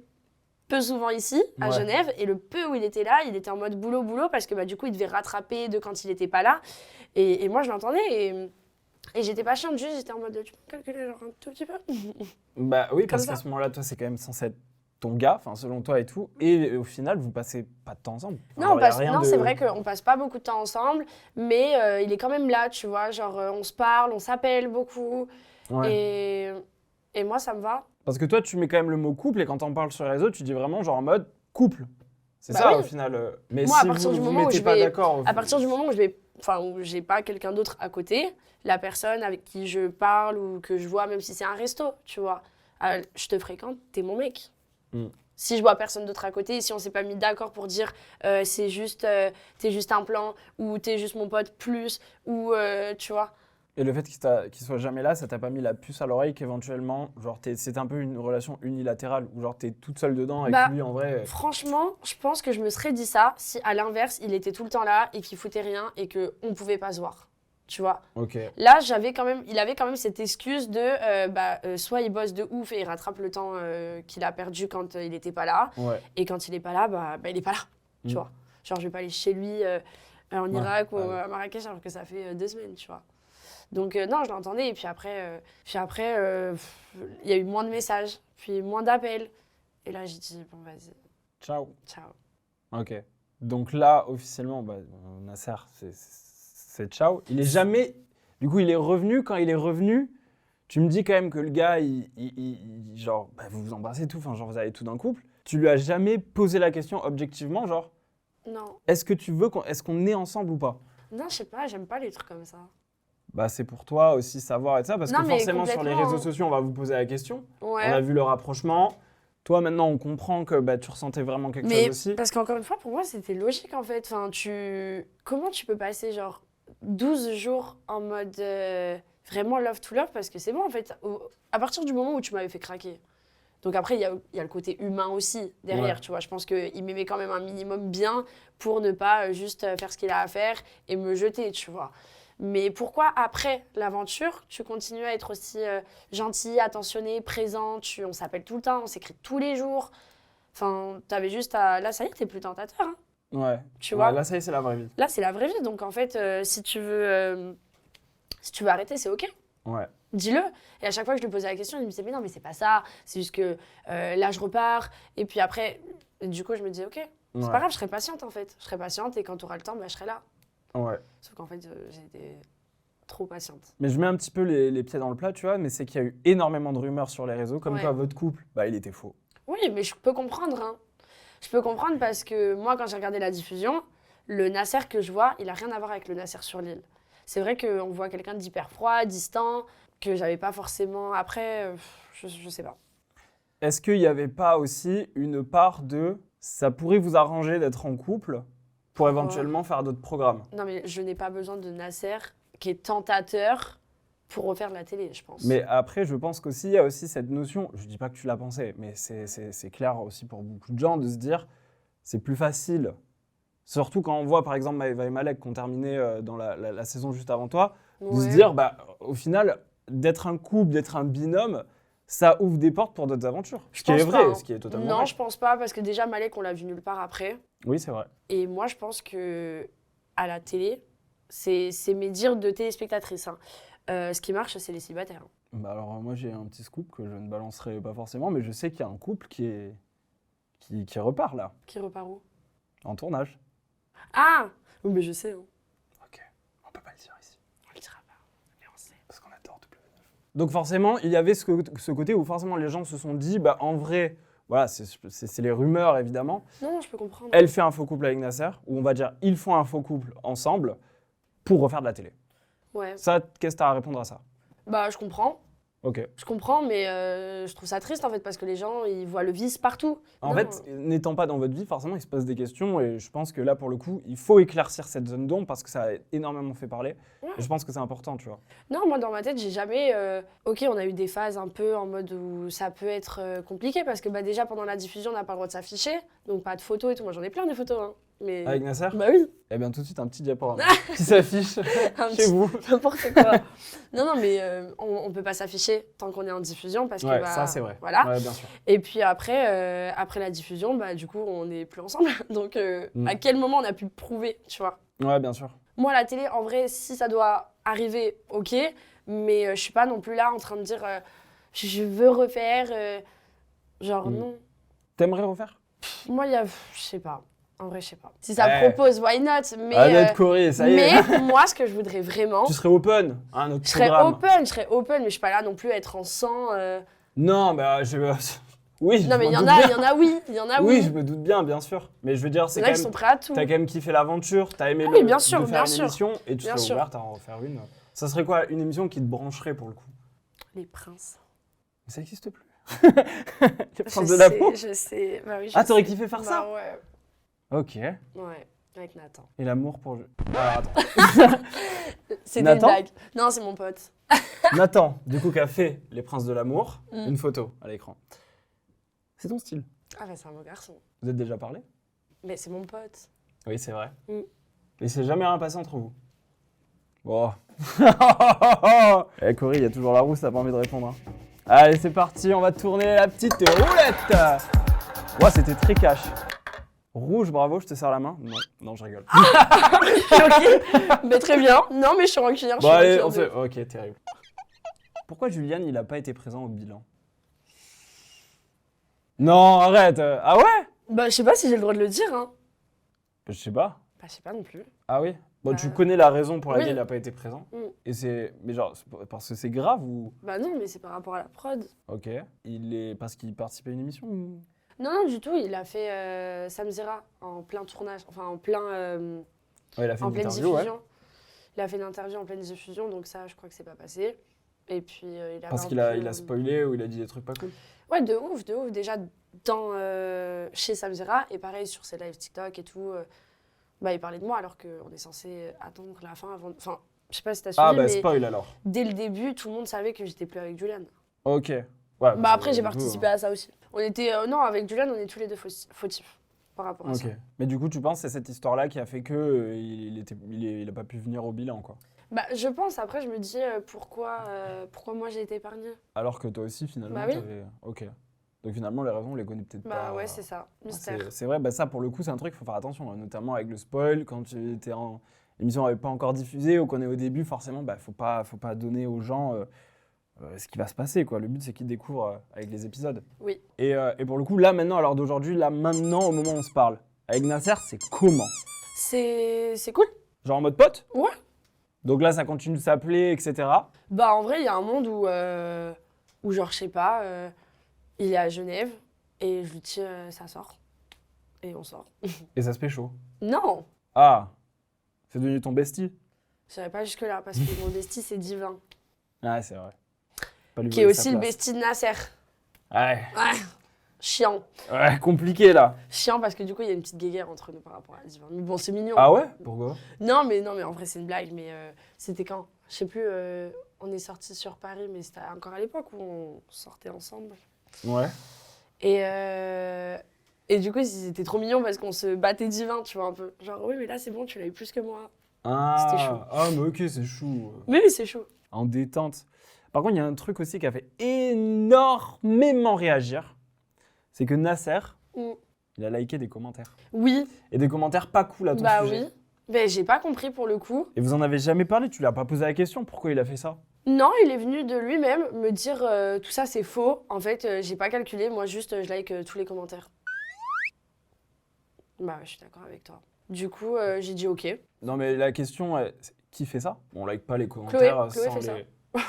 Speaker 2: peu souvent ici, à
Speaker 1: Ouais.
Speaker 2: Genève. Et le peu où il était là, il était en mode boulot, parce que bah, du coup, il devait rattraper de quand il n'était pas là. Et moi, je l'entendais et j'étais pas chiante, juste j'étais en mode tu peux calculer genre un tout petit peu.
Speaker 1: Bah oui, parce
Speaker 2: Comme
Speaker 1: qu'à
Speaker 2: ça.
Speaker 1: ce moment-là, toi, c'est quand même censé être ton gars, enfin selon toi et tout. Et au final, vous passez pas de temps ensemble. Enfin,
Speaker 2: Non,
Speaker 1: genre, y a rien
Speaker 2: non
Speaker 1: de-
Speaker 2: c'est vrai qu'on passe pas beaucoup de temps ensemble, mais il est quand même là, tu vois. Genre, on se parle, on s'appelle beaucoup.
Speaker 1: Ouais.
Speaker 2: Et moi, ça me va.
Speaker 1: Parce que toi, tu mets quand même le mot couple et quand on parle sur les réseaux, tu dis vraiment genre en mode couple. C'est
Speaker 2: Bah
Speaker 1: ça
Speaker 2: oui.
Speaker 1: au final. Mais
Speaker 2: Moi, à
Speaker 1: si
Speaker 2: partir
Speaker 1: vous
Speaker 2: du
Speaker 1: vous
Speaker 2: moment où
Speaker 1: mettez
Speaker 2: je
Speaker 1: pas
Speaker 2: vais-
Speaker 1: d'accord.
Speaker 2: À partir du moment où où j'ai pas quelqu'un d'autre à côté, la personne avec qui je parle ou que je vois, même si c'est un resto, tu vois, je te fréquente, t'es mon mec.
Speaker 1: Mm.
Speaker 2: Si je vois personne d'autre à côté, si on s'est pas mis d'accord pour dire t'es juste un plan ou t'es juste mon pote plus ou tu vois.
Speaker 1: Et le fait qu'il soit jamais là, ça t'a pas mis la puce à l'oreille qu'éventuellement, genre c'est un peu une relation unilatérale où genre t'es toute seule dedans avec
Speaker 2: Bah,
Speaker 1: lui en vrai.
Speaker 2: Franchement, je pense que je me serais dit ça si à l'inverse il était tout le temps là et qu'il foutait rien et que on pouvait pas se voir, tu vois.
Speaker 1: Ok.
Speaker 2: Là, il avait quand même cette excuse de soit il bosse de ouf et il rattrape le temps qu'il a perdu quand il était pas là,
Speaker 1: Ouais.
Speaker 2: et quand il est pas là, il est pas là, tu
Speaker 1: Mm.
Speaker 2: vois. Genre, je vais pas aller chez lui en
Speaker 1: Ouais,
Speaker 2: Irak ou
Speaker 1: ouais.
Speaker 2: à Marrakech alors que ça fait 2 semaines, tu vois. Donc non, je l'entendais et puis après, il y a eu moins de messages, puis moins d'appels. Et là, j'ai dit, bon, vas-y,
Speaker 1: Ciao.
Speaker 2: ciao.
Speaker 1: Ok. Donc là, officiellement, Nasser, c'est ciao. Il est jamais. Du coup, il est revenu. Quand il est revenu, tu me dis quand même que le gars, genre, vous vous embrassez tout, enfin, genre, vous avez tout d'un couple. Tu lui as jamais posé la question objectivement, genre,
Speaker 2: Non,
Speaker 1: est-ce qu'on est ensemble ou pas?
Speaker 2: non, je sais pas, j'aime pas les trucs comme ça.
Speaker 1: Bah, c'est pour toi aussi savoir et ça, parce
Speaker 2: Non,
Speaker 1: que
Speaker 2: mais
Speaker 1: forcément, sur les
Speaker 2: complètement,
Speaker 1: réseaux
Speaker 2: hein.
Speaker 1: sociaux, on va vous poser la question.
Speaker 2: Ouais.
Speaker 1: On a vu le rapprochement. Toi, maintenant, on comprend que tu ressentais vraiment quelque
Speaker 2: Mais
Speaker 1: chose aussi.
Speaker 2: parce qu'encore une fois, pour moi, c'était logique en fait. Enfin, comment tu peux passer genre 12 jours en mode vraiment love to love parce que c'est bon en fait. À partir du moment où tu m'avais fait craquer. Donc après, il y a le côté humain aussi derrière,
Speaker 1: Ouais.
Speaker 2: tu vois. Je pense qu'il m'aimait quand même un minimum bien pour ne pas juste faire ce qu'il a à faire et me jeter, tu vois. Mais pourquoi après l'aventure, tu continues à être aussi gentil, attentionné, présent, on s'appelle tout le temps, on s'écrit tous les jours. Enfin, t'avais juste à... Là, ça y est, t'es plus tentateur, hein,
Speaker 1: Ouais.
Speaker 2: tu
Speaker 1: Ouais,
Speaker 2: vois.
Speaker 1: là, ça y est, c'est la vraie vie.
Speaker 2: Là, c'est la vraie vie. Donc, en fait, si tu veux arrêter, c'est OK.
Speaker 1: Ouais.
Speaker 2: Dis-le. Et à chaque fois que je lui posais la question, il me disait, mais non, mais c'est pas ça. C'est juste que là, je repars. Et puis après, du coup, je me disais, OK, c'est
Speaker 1: Ouais.
Speaker 2: pas grave, je serai patiente, en fait. Je serai patiente et quand tu auras le temps, je serai là.
Speaker 1: Ouais.
Speaker 2: Sauf qu'en fait, j'ai été trop patiente.
Speaker 1: Mais je mets un petit peu les pieds dans le plat, tu vois, mais c'est qu'il y a eu énormément de rumeurs sur les réseaux, comme
Speaker 2: Ouais.
Speaker 1: quoi votre couple, il était faux.
Speaker 2: Oui, mais je peux comprendre, hein. Je peux comprendre parce que moi, quand j'ai regardé la diffusion, Le Nasser que je vois, il a rien à voir avec le Nasser sur l'île. C'est vrai qu'on voit quelqu'un d'hyper froid, distant, que j'avais pas forcément. Après, je sais pas.
Speaker 1: Est-ce qu'il n'y avait pas aussi une part de ça pourrait vous arranger d'être en couple pour éventuellement faire d'autres programmes?
Speaker 2: Non, mais je n'ai pas besoin de Nasser qui est tentateur pour refaire de la télé, je pense.
Speaker 1: Mais après, je pense qu'aussi, il y a aussi cette notion, je dis pas que tu l'as pensé, mais c'est clair aussi pour beaucoup de gens de se dire c'est plus facile. Surtout quand on voit par exemple Maëva et Malek qui ont terminé dans la saison juste avant toi, de se dire bah, au final, d'être un couple, d'être un binôme, ça ouvre des portes pour d'autres aventures. Ce qui est vrai,
Speaker 2: pas, hein.
Speaker 1: ce qui est totalement
Speaker 2: Non,
Speaker 1: vrai.
Speaker 2: je pense pas, parce que déjà Malek, on l'a vu nulle part après.
Speaker 1: Oui, c'est vrai.
Speaker 2: Et moi, je pense que à la télé, c'est mes dires de téléspectatrice. Hein. Ce qui marche, c'est les célibataires.
Speaker 1: Bah alors moi j'ai un petit scoop que je ne balancerai pas forcément, mais je sais qu'il y a un couple qui repart là,
Speaker 2: Qui repart où?
Speaker 1: en tournage.
Speaker 2: Ah oui, mais je sais. Hein.
Speaker 1: Ok, on peut pas le dire ici,
Speaker 2: On le dira pas, mais on sait.
Speaker 1: parce qu'on adore W9. Donc forcément, il y avait ce côté où forcément les gens se sont dit, bah en vrai, voilà, c'est les rumeurs évidemment.
Speaker 2: Non, je peux comprendre.
Speaker 1: Elle fait un faux couple avec Nasser, ou on va dire ils font un faux couple ensemble pour refaire de la télé.
Speaker 2: Ouais.
Speaker 1: Ça, qu'est-ce que tu as à répondre à ça?
Speaker 2: Bah, je comprends.
Speaker 1: Ok.
Speaker 2: Je comprends, mais je trouve ça triste en fait, parce que les gens, ils voient le vice partout.
Speaker 1: En
Speaker 2: Non.
Speaker 1: fait, n'étant pas dans votre vie, forcément, ils se posent des questions et je pense que là, pour le coup, il faut éclaircir cette zone d'ombre parce que ça a énormément fait parler.
Speaker 2: Ouais.
Speaker 1: Et je pense que c'est important, tu vois.
Speaker 2: Non, moi dans ma tête, j'ai jamais. Ok, on a eu des phases un peu en mode où ça peut être compliqué parce que bah, déjà pendant la diffusion, on n'a pas le droit de s'afficher, donc pas de photos et tout. Moi j'en ai plein des photos. Hein. Mais...
Speaker 1: Avec Nasser?
Speaker 2: Bah oui,
Speaker 1: Eh bien, tout de suite, un petit diaporama qui s'affiche
Speaker 2: Un
Speaker 1: chez
Speaker 2: petit-
Speaker 1: vous.
Speaker 2: n'importe quoi. Non, mais on peut pas s'afficher tant qu'on est en diffusion parce que.
Speaker 1: Ouais,
Speaker 2: bah,
Speaker 1: ça, c'est vrai.
Speaker 2: Voilà.
Speaker 1: Ouais, bien sûr.
Speaker 2: Et puis après, après la diffusion, bah, du coup, on n'est plus ensemble. Donc à quel moment on a pu prouver, tu vois?
Speaker 1: Ouais, bien sûr.
Speaker 2: Moi, la télé, en vrai, si ça doit arriver, ok. Mais je suis pas non plus là en train de dire je veux refaire. Genre, non.
Speaker 1: T'aimerais refaire?
Speaker 2: Moi, il y a. Je sais pas. En vrai, je sais pas. Si ça propose, why not? Mais,
Speaker 1: Annette Corée, ça y est.
Speaker 2: mais moi, ce que je voudrais vraiment.
Speaker 1: Tu serais open à un autre
Speaker 2: Je serais
Speaker 1: programme.
Speaker 2: open, mais je suis pas là non plus à être en sang.
Speaker 1: Non, bah, oui,
Speaker 2: Non, mais il y en a, oui.
Speaker 1: Oui, je me doute bien sûr. Mais je veux dire, c'est
Speaker 2: Il y en
Speaker 1: quand
Speaker 2: a qui
Speaker 1: même...
Speaker 2: sont prêts à tout.
Speaker 1: T'as quand même kiffé l'aventure, t'as aimé
Speaker 2: oui, bien sûr,
Speaker 1: de faire
Speaker 2: bien
Speaker 1: une
Speaker 2: sûr.
Speaker 1: émission et tu
Speaker 2: Bien
Speaker 1: serais
Speaker 2: sûr.
Speaker 1: ouverte à en refaire une. Ça serait quoi, une émission qui te brancherait pour le coup?
Speaker 2: Les princes.
Speaker 1: Mais ça n'existe plus. Les princes de l'amour.
Speaker 2: Je sais. Bah oui, je
Speaker 1: Ah, t'aurais
Speaker 2: sais.
Speaker 1: kiffé faire
Speaker 2: Bah
Speaker 1: ça?
Speaker 2: ouais.
Speaker 1: Ok.
Speaker 2: Ouais, avec Nathan.
Speaker 1: Et l'amour pour... Ah, attends.
Speaker 2: C'était une
Speaker 1: Nathan
Speaker 2: blague. Non, c'est mon pote.
Speaker 1: Nathan, du coup, qui a fait Les Princes de l'amour, une photo à l'écran. C'est ton style.
Speaker 2: Ah bah c'est un beau garçon.
Speaker 1: Vous êtes déjà parlé?
Speaker 2: Mais c'est mon pote.
Speaker 1: Oui, c'est vrai.
Speaker 2: Mm.
Speaker 1: Et c'est jamais rien passé entre vous? Bon. Eh, Cory, il y a toujours la rousse, t'as pas envie de répondre. Hein. Allez, c'est parti, on va tourner la petite roulette. Ouais, c'était très cash. Rouge, bravo, je te serre la main. Non, non, je rigole.
Speaker 2: Ok, mais très bien. Non, mais je suis rancunière.
Speaker 1: Bon, allez, on fait... Ok, terrible. Pourquoi Julian, il a pas été présent au bilan? Non, arrête. Ah ouais?
Speaker 2: Bah, je sais pas si j'ai le droit de le dire, hein.
Speaker 1: Je sais pas.
Speaker 2: Bah, je sais pas non plus.
Speaker 1: Ah oui? Bon, tu
Speaker 2: Bah,
Speaker 1: connais la raison pour
Speaker 2: oui.
Speaker 1: laquelle il a pas été présent?
Speaker 2: Mm.
Speaker 1: Et c'est... Mais genre, c'est parce que c'est grave ou...
Speaker 2: Bah non, mais c'est par rapport à la prod.
Speaker 1: Ok. Il est... Parce qu'il participe à une émission ou...
Speaker 2: Non, non, du tout. Il a fait Samzera en plein tournage. Enfin, en plein...
Speaker 1: Ouais, il a fait
Speaker 2: en
Speaker 1: une
Speaker 2: pleine
Speaker 1: interview,
Speaker 2: diffusion.
Speaker 1: ouais.
Speaker 2: Il a fait une interview en pleine diffusion, donc ça, je crois que c'est pas passé. Et puis, il avait
Speaker 1: Parce
Speaker 2: un
Speaker 1: qu'il a,
Speaker 2: peu-
Speaker 1: il a spoilé ou il a dit des trucs pas cool.
Speaker 2: Ouais, de ouf. Déjà, chez Samzera, et pareil, sur ses lives TikTok et tout, bah, il parlait de moi, alors qu'on est censé attendre la fin avant... Enfin, je sais pas si t'as suivi,
Speaker 1: Ah bah
Speaker 2: mais
Speaker 1: spoil alors.
Speaker 2: dès le début, tout le monde savait que j'étais plus avec Julian.
Speaker 1: Ok. Ouais,
Speaker 2: Bah après, j'ai
Speaker 1: du coup,
Speaker 2: participé à ça aussi. On était... non, avec Julian, on est tous les deux fautifs par rapport à
Speaker 1: Ok.
Speaker 2: ça.
Speaker 1: Mais du coup, tu penses que c'est cette histoire-là qui a fait que il a pas pu venir au bilan, quoi.
Speaker 2: Bah, je pense, après, je me dis pourquoi moi j'ai été épargnée.
Speaker 1: Alors que toi aussi, finalement,
Speaker 2: Bah oui.
Speaker 1: t'avais... Ok. Donc finalement, les raisons, on les connaît peut-être pas.
Speaker 2: Bah ouais, c'est ça, mystère.
Speaker 1: C'est vrai, bah ça, pour le coup, c'est un truc, il faut faire attention, hein, notamment avec le spoil, quand l'émission n'avait pas encore diffusé ou qu'on est au début, forcément, bah faut pas donner aux gens ce qui va se passer, quoi. Le but, c'est qu'ils découvrent avec les épisodes.
Speaker 2: Oui.
Speaker 1: Et pour le coup, là, maintenant, à l'heure d'aujourd'hui, là, maintenant, au moment où on se parle, avec Nasser, c'est comment?
Speaker 2: C'est cool.
Speaker 1: Genre en mode pote?
Speaker 2: Ouais.
Speaker 1: Donc là, ça continue de s'appeler, etc.
Speaker 2: Bah en vrai, il y a un monde où genre, je sais pas, il est à Genève et je lui dis ça sort. Et on sort.
Speaker 1: Et ça se fait chaud.
Speaker 2: Non,
Speaker 1: Ah, c'est devenu ton bestie.
Speaker 2: Je savais pas jusque-là, parce que mon bestie, c'est Divin.
Speaker 1: Ouais, c'est vrai. Pas lui
Speaker 2: Qui est
Speaker 1: voler sa
Speaker 2: aussi le
Speaker 1: place.
Speaker 2: bestie de Nasser.
Speaker 1: Ouais,
Speaker 2: Ouais. Chiant.
Speaker 1: ouais, compliqué là.
Speaker 2: Chiant parce que du coup, il y a une petite guéguerre entre nous par rapport à Divin. Mais bon, c'est mignon.
Speaker 1: Ah ouais? Pourquoi?
Speaker 2: Non, mais en vrai, c'est une blague. Mais c'était quand? Je sais plus, on est sortis sur Paris, mais c'était encore à l'époque où on sortait ensemble.
Speaker 1: Ouais.
Speaker 2: Et du coup, c'était trop mignon parce qu'on se battait Divin, tu vois, un peu. Genre, oui, mais là, c'est bon, tu l'as eu plus que moi.
Speaker 1: Ah,
Speaker 2: C'était chou.
Speaker 1: Ah, mais ok, c'est chou.
Speaker 2: Mais oui, c'est chaud.
Speaker 1: En détente. Par contre, il y a un truc aussi qui a fait énormément réagir. C'est que Nasser,
Speaker 2: Mm.
Speaker 1: il a liké des commentaires.
Speaker 2: Oui,
Speaker 1: Et des commentaires pas cool à ton
Speaker 2: bah
Speaker 1: sujet.
Speaker 2: oui. Mais j'ai pas compris pour le coup.
Speaker 1: Et vous en avez jamais parlé? Tu lui as pas posé la question pourquoi il a fait ça?
Speaker 2: Non, il est venu de lui-même me dire tout ça c'est faux. En fait, j'ai pas calculé. Moi, juste, je like tous les commentaires. Bah, ouais, je suis d'accord avec toi. Du coup, j'ai dit ok.
Speaker 1: Non, mais la question, c'est qui fait ça? On like pas les commentaires
Speaker 2: Chloé fait ça.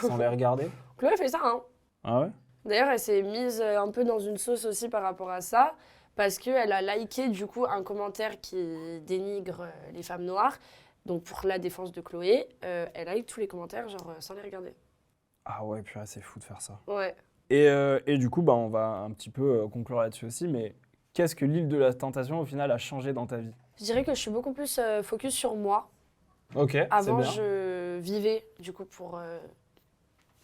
Speaker 1: sans les regarder.
Speaker 2: Chloé fait ça, hein.
Speaker 1: Ah ouais?
Speaker 2: D'ailleurs, elle s'est mise un peu dans une sauce aussi par rapport à ça. Parce qu'elle a liké du coup un commentaire qui dénigre les femmes noires. Donc pour la défense de Chloé, elle like tous les commentaires, genre sans les regarder.
Speaker 1: Ah ouais, purée, c'est fou de faire ça.
Speaker 2: Ouais.
Speaker 1: Et du coup, bah, on va un petit peu conclure là-dessus aussi, mais qu'est-ce que l'île de la tentation, au final, a changé dans ta vie?
Speaker 2: Je dirais que je suis beaucoup plus focus sur moi.
Speaker 1: Ok, c'est
Speaker 2: Avant,
Speaker 1: bien.
Speaker 2: je vivais du coup pour.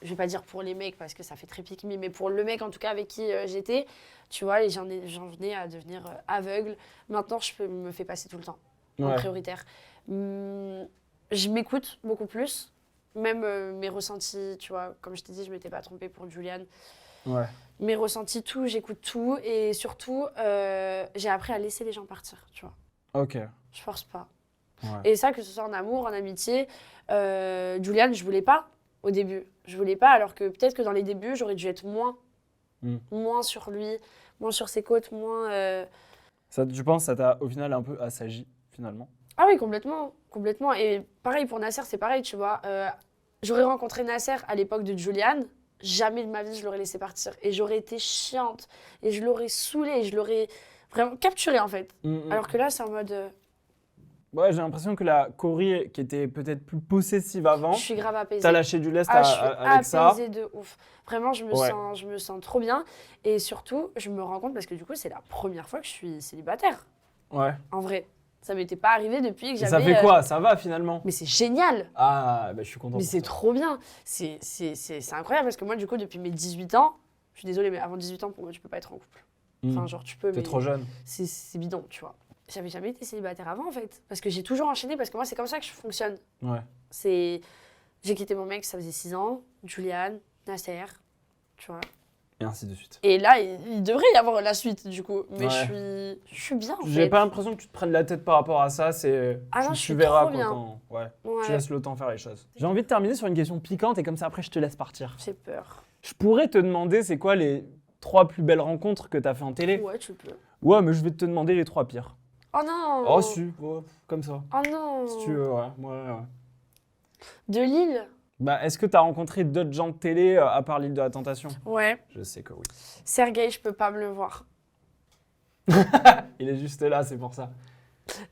Speaker 2: Je vais pas dire pour les mecs parce que ça fait très pique me, mais pour le mec en tout cas avec qui j'étais, tu vois, et j'en venais à devenir aveugle. Maintenant, me fais passer tout le temps en
Speaker 1: Ouais.
Speaker 2: prioritaire. Je m'écoute beaucoup plus, même mes ressentis, tu vois, comme je t'ai dit, je m'étais pas trompée pour Juliane.
Speaker 1: Ouais.
Speaker 2: Mes ressentis, tout, j'écoute tout, et surtout, j'ai appris à laisser les gens partir, tu vois.
Speaker 1: Ok.
Speaker 2: Je force pas.
Speaker 1: Ouais.
Speaker 2: Et ça, que ce soit en amour, en amitié, Juliane, je voulais pas au début. Je voulais pas, alors que peut-être que dans les débuts, j'aurais dû être moins sur lui, moins sur ses côtes, moins.
Speaker 1: Ça, tu penses que ça t'a au final un peu assagi, finalement?
Speaker 2: Ah oui, complètement, complètement. Et pareil pour Nasser, c'est pareil, tu vois. J'aurais rencontré Nasser à l'époque de Juliane, jamais de ma vie je l'aurais laissé partir. Et j'aurais été chiante, et je l'aurais saoulé, et je l'aurais vraiment capturé en fait. Alors que là, c'est en mode.
Speaker 1: Ouais, j'ai l'impression que la Corée, qui était peut-être plus possessive avant,
Speaker 2: Je suis grave apaisée.
Speaker 1: t'as lâché du lest
Speaker 2: Ah, je suis
Speaker 1: avec ça.
Speaker 2: apaisée de ouf. Vraiment, je
Speaker 1: Ouais.
Speaker 2: me sens trop bien. Et surtout, je me rends compte, parce que du coup, c'est la première fois que je suis célibataire,
Speaker 1: Ouais.
Speaker 2: en vrai. Ça m'était pas arrivé depuis que
Speaker 1: Et
Speaker 2: j'avais...
Speaker 1: ça fait quoi? Ça va finalement?
Speaker 2: Mais c'est génial.
Speaker 1: Ah, bah, je suis content.
Speaker 2: Mais
Speaker 1: pour
Speaker 2: c'est
Speaker 1: toi.
Speaker 2: trop bien. C'est incroyable, parce que moi, du coup, depuis mes 18 ans, je suis désolée, mais avant 18 ans, pour moi, tu peux pas être en couple. Enfin, genre, tu peux,
Speaker 1: T'es
Speaker 2: mais
Speaker 1: trop jeune.
Speaker 2: c'est bidon, tu vois. J'avais jamais été célibataire avant, en fait. Parce que j'ai toujours enchaîné, parce que moi, c'est comme ça que je fonctionne.
Speaker 1: Ouais.
Speaker 2: J'ai quitté mon mec, ça faisait 6 ans. Juliane, Nasser, tu vois.
Speaker 1: Et ainsi de suite.
Speaker 2: Et là, il devrait y avoir la suite, du coup. Mais
Speaker 1: Ouais.
Speaker 2: je suis bien, en
Speaker 1: J'ai
Speaker 2: fait.
Speaker 1: pas l'impression que tu te prennes la tête par rapport à ça. C'est.
Speaker 2: Ah non,
Speaker 1: tu
Speaker 2: je suis
Speaker 1: verras
Speaker 2: trop
Speaker 1: quoi,
Speaker 2: bien.
Speaker 1: Ouais.
Speaker 2: Ouais,
Speaker 1: Tu laisses le temps faire les choses. J'ai envie de terminer sur une question piquante et comme ça après je te laisse partir.
Speaker 2: j'ai peur.
Speaker 1: Je pourrais te demander c'est quoi les 3 plus belles rencontres que t'as fait en télé?
Speaker 2: Ouais, tu peux.
Speaker 1: Ouais, mais je vais te demander les 3 pires.
Speaker 2: Oh non.
Speaker 1: Oh si, ouais, comme ça.
Speaker 2: Oh non.
Speaker 1: Si tu veux, ouais. Ouais.
Speaker 2: De Lille.
Speaker 1: Bah, est-ce que t'as rencontré d'autres gens de télé à part l'île de la tentation?
Speaker 2: Ouais.
Speaker 1: Je sais que oui.
Speaker 2: Sergueï, je peux pas me le voir.
Speaker 1: Il est juste là, c'est pour ça.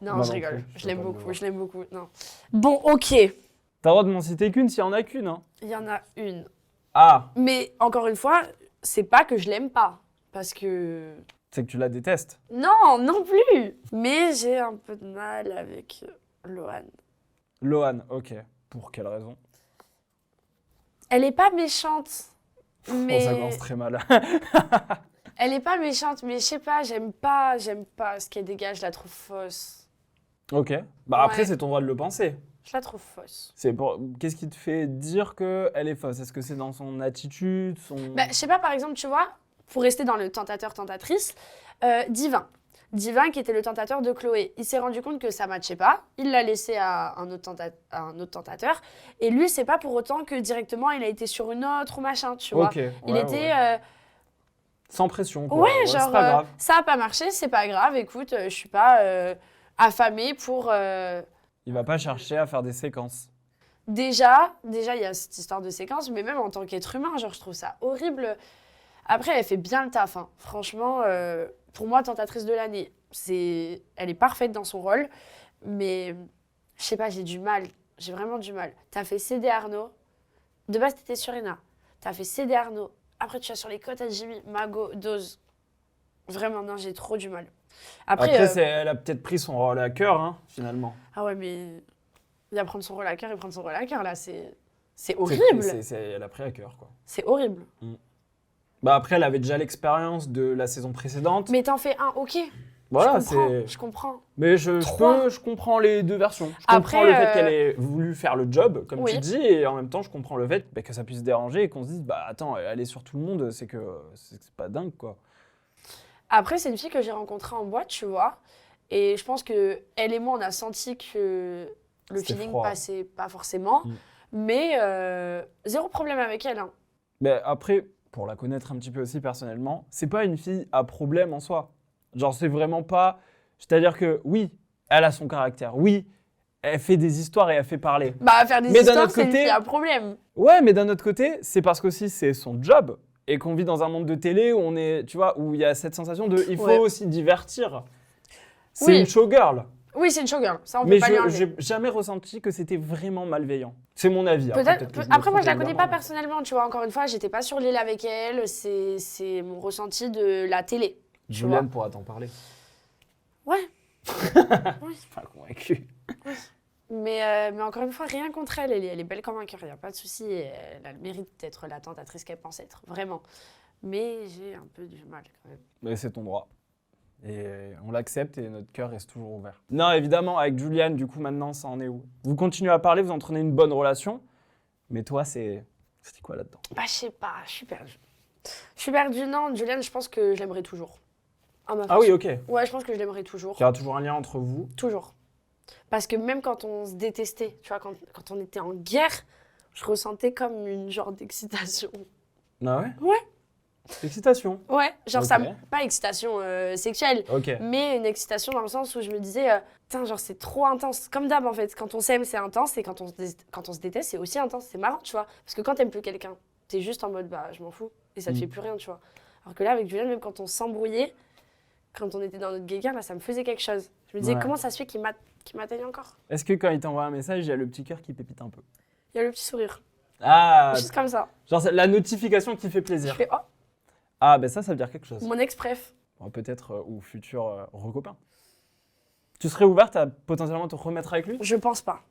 Speaker 2: Non,
Speaker 1: Moi
Speaker 2: je
Speaker 1: non
Speaker 2: rigole.
Speaker 1: plus, je
Speaker 2: Je
Speaker 1: peux
Speaker 2: l'aime
Speaker 1: pas me le
Speaker 2: beaucoup,
Speaker 1: voir.
Speaker 2: je l'aime beaucoup. Non. Bon, ok.
Speaker 1: T'as le droit de m'en citer qu'une s'il y en a qu'une, hein.
Speaker 2: Il y en a une.
Speaker 1: Ah,
Speaker 2: Mais encore une fois, c'est pas que je l'aime pas. Parce que...
Speaker 1: c'est que tu la détestes.
Speaker 2: Non, non plus. Mais j'ai un peu de mal avec Loane.
Speaker 1: Lohan, ok. Pour quelle raison?
Speaker 2: Elle est pas méchante.
Speaker 1: Oh,
Speaker 2: Mais...
Speaker 1: ça commence très mal.
Speaker 2: Elle est pas méchante, mais je sais pas, j'aime pas ce qu'elle dégage, je la trouve fausse.
Speaker 1: Ok. Bah après,
Speaker 2: Ouais.
Speaker 1: c'est ton droit de le penser.
Speaker 2: Je la trouve fausse.
Speaker 1: Qu'est-ce qui te fait dire qu'elle est fausse? Est-ce que c'est dans son attitude, son...
Speaker 2: Bah, je sais pas, par exemple, tu vois, pour rester dans le tentateur-tentatrice, Divin. Divin qui était le tentateur de Chloé. Il s'est rendu compte que ça matchait pas. Il l'a laissé à un autre tentateur. Et lui, c'est pas pour autant que directement il a été sur une autre ou machin, tu vois.
Speaker 1: Ok.
Speaker 2: Il
Speaker 1: ouais,
Speaker 2: était...
Speaker 1: ouais. Sans pression, quoi.
Speaker 2: Ouais,
Speaker 1: c'est
Speaker 2: genre,
Speaker 1: pas grave.
Speaker 2: ça a pas marché, c'est pas grave, écoute, je suis pas affamée pour...
Speaker 1: Il va pas chercher à faire des séquences.
Speaker 2: Déjà, il y a cette histoire de séquence, mais même en tant qu'être humain, genre, je trouve ça horrible. Après, elle fait bien le taf, hein. Franchement, pour moi, tentatrice de l'année, elle est parfaite dans son rôle. Mais je sais pas, j'ai du mal. J'ai vraiment du mal. T'as fait céder Arnaud. De base, t'étais sur Ena. T'as fait céder Arnaud. Après, tu vas sur les côtes à Jimmy, Mago, Dose. Vraiment, non, j'ai trop du mal. Après,
Speaker 1: Elle a peut-être pris son rôle à cœur, hein, finalement.
Speaker 2: ah ouais, mais il va prendre son rôle à cœur et prendre son rôle à cœur, là, c'est horrible.
Speaker 1: Elle a pris à cœur, quoi.
Speaker 2: C'est horrible.
Speaker 1: Bah après, elle avait déjà l'expérience de la saison précédente.
Speaker 2: Mais t'en fais un, ok.
Speaker 1: Voilà,
Speaker 2: je comprends.
Speaker 1: Mais je comprends les deux versions. Je comprends le fait qu'elle ait voulu faire le job, comme tu dis, et en même temps, je comprends le fait que ça puisse déranger et qu'on se dise, bah attends, elle est sur tout le monde, c'est pas dingue, quoi.
Speaker 2: Après, c'est une fille que j'ai rencontrée en boîte, tu vois, et je pense que elle et moi, on a senti que le feeling passait pas forcément, mais zéro problème avec elle. Hein.
Speaker 1: Mais après, pour la connaître un petit peu aussi personnellement, c'est pas une fille à problème en soi. Genre, c'est vraiment pas... C'est-à-dire que, oui, elle a son caractère. Oui, elle fait des histoires et elle fait parler.
Speaker 2: Bah, faire des histoires, c'est une fille à problème.
Speaker 1: Ouais, mais d'un autre côté, c'est parce qu'aussi c'est son job et qu'on vit dans un monde de télé où on est, tu vois, où il y a cette sensation de... Il faut aussi divertir. C'est une showgirl.
Speaker 2: Oui, c'est une showgirl. Ça, on peut pas lui enlever.
Speaker 1: Mais j'ai jamais ressenti que c'était vraiment malveillant. C'est mon avis.
Speaker 2: Après, moi, je la connais pas personnellement, tu vois. Encore une fois, j'étais pas sur l'île avec elle. C'est mon ressenti de la télé.
Speaker 1: Juliane pourra t'en parler.
Speaker 2: Ouais.
Speaker 1: Oui. Pas convaincue.
Speaker 2: Mais encore une fois, rien contre elle. Elle est belle comme un cœur, il n'y a pas de souci. Elle a le mérite d'être la tentatrice qu'elle pense être, vraiment. Mais j'ai un peu du mal quand même.
Speaker 1: Mais c'est ton droit. Et on l'accepte et notre cœur reste toujours ouvert. Non, évidemment, avec Juliane, du coup, maintenant, ça en est où? Vous continuez à parler, vous entretenez une bonne relation. Mais toi, c'était quoi là-dedans?
Speaker 2: Bah, je sais pas, je suis perdue. Je suis perdue, non. Juliane, je pense que je l'aimerais toujours.
Speaker 1: Ah oui, ok.
Speaker 2: Ouais, je pense que je l'aimerais toujours.
Speaker 1: Il y aura toujours un lien entre vous?
Speaker 2: Toujours. Parce que même quand on se détestait, tu vois, quand on était en guerre, je ressentais comme une genre d'excitation.
Speaker 1: Ah ouais?
Speaker 2: Ouais.
Speaker 1: Excitation?
Speaker 2: Ouais, genre pas excitation sexuelle, mais une excitation dans le sens où je me disais, putain, genre c'est trop intense. Comme d'hab en fait, quand on s'aime c'est intense et quand on se déteste c'est aussi intense. C'est marrant, tu vois. Parce que quand t'aimes plus quelqu'un, t'es juste en mode, bah je m'en fous et ça te fait plus rien, tu vois. Alors que là, avec Juliane, même quand on s'embrouillait, quand on était dans notre guéguerre, là, ça me faisait quelque chose. Je me disais, comment ça se fait qu'il m'atteigne encore? Est-ce
Speaker 1: que quand il t'envoie un message, il y a le petit cœur qui pépite un peu?
Speaker 2: Il y a le petit sourire.
Speaker 1: Ah!
Speaker 2: Juste comme ça.
Speaker 1: Genre la notification qui fait plaisir.
Speaker 2: Je fais, oh!
Speaker 1: Ah, ben ça veut dire quelque chose.
Speaker 2: Mon ex-préf.
Speaker 1: Peut-être, ou futur recopain. Tu serais ouverte à potentiellement te remettre avec lui?
Speaker 2: Je pense pas.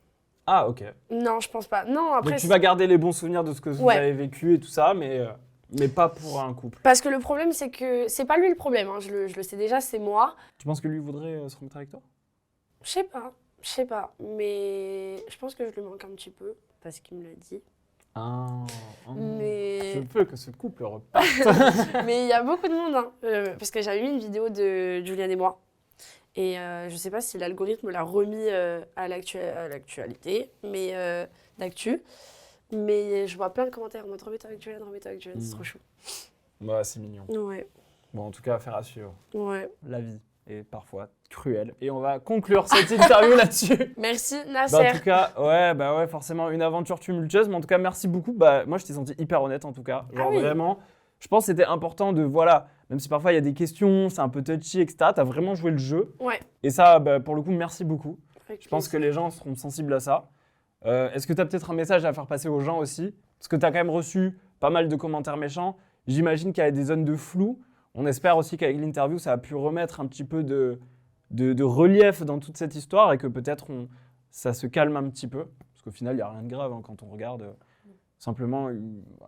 Speaker 1: Ah, ok.
Speaker 2: Non, je pense pas. Non, après.
Speaker 1: Donc tu vas garder les bons souvenirs de ce que vous avez vécu et tout ça, mais pas pour un couple.
Speaker 2: Parce que le problème, c'est que c'est pas lui le problème, hein. Je le sais déjà, c'est moi.
Speaker 1: Tu penses que lui voudrait se remettre avec toi?
Speaker 2: Je sais pas. Mais je pense que je lui manque un petit peu, parce qu'il me l'a dit.
Speaker 1: Mais... Je veux que ce couple reparte.
Speaker 2: Mais il y a beaucoup de monde, hein. Parce que j'avais mis une vidéo de Juliane et moi. Et je sais pas si l'algorithme l'a remis à l'actualité, mais d'actu. Mais je vois plein de commentaires en mode remets-toi avec Juliane, c'est trop chou.
Speaker 1: Bah, c'est mignon.
Speaker 2: Ouais.
Speaker 1: Bon, en tout cas, affaire à suivre.
Speaker 2: Ouais.
Speaker 1: La vie est parfois cruelle. Et on va conclure cette interview là-dessus.
Speaker 2: Merci, Nasser.
Speaker 1: Bah, en tout cas, ouais, forcément, une aventure tumultueuse. Mais en tout cas, merci beaucoup. Bah, moi, je t'ai senti hyper honnête, en tout cas. Genre, vraiment, je pense que c'était important de, même si parfois il y a des questions, c'est un peu touchy, etc., t'as vraiment joué le jeu.
Speaker 2: Ouais.
Speaker 1: Et ça, pour le coup, merci beaucoup. Je pense que les gens seront sensibles à ça. Est-ce que tu as peut-être un message à faire passer aux gens aussi? Parce que tu as quand même reçu pas mal de commentaires méchants. J'imagine qu'il y a des zones de flou. On espère aussi qu'avec l'interview, ça a pu remettre un petit peu de relief dans toute cette histoire et que peut-être ça se calme un petit peu. Parce qu'au final, il n'y a rien de grave quand on regarde. Simplement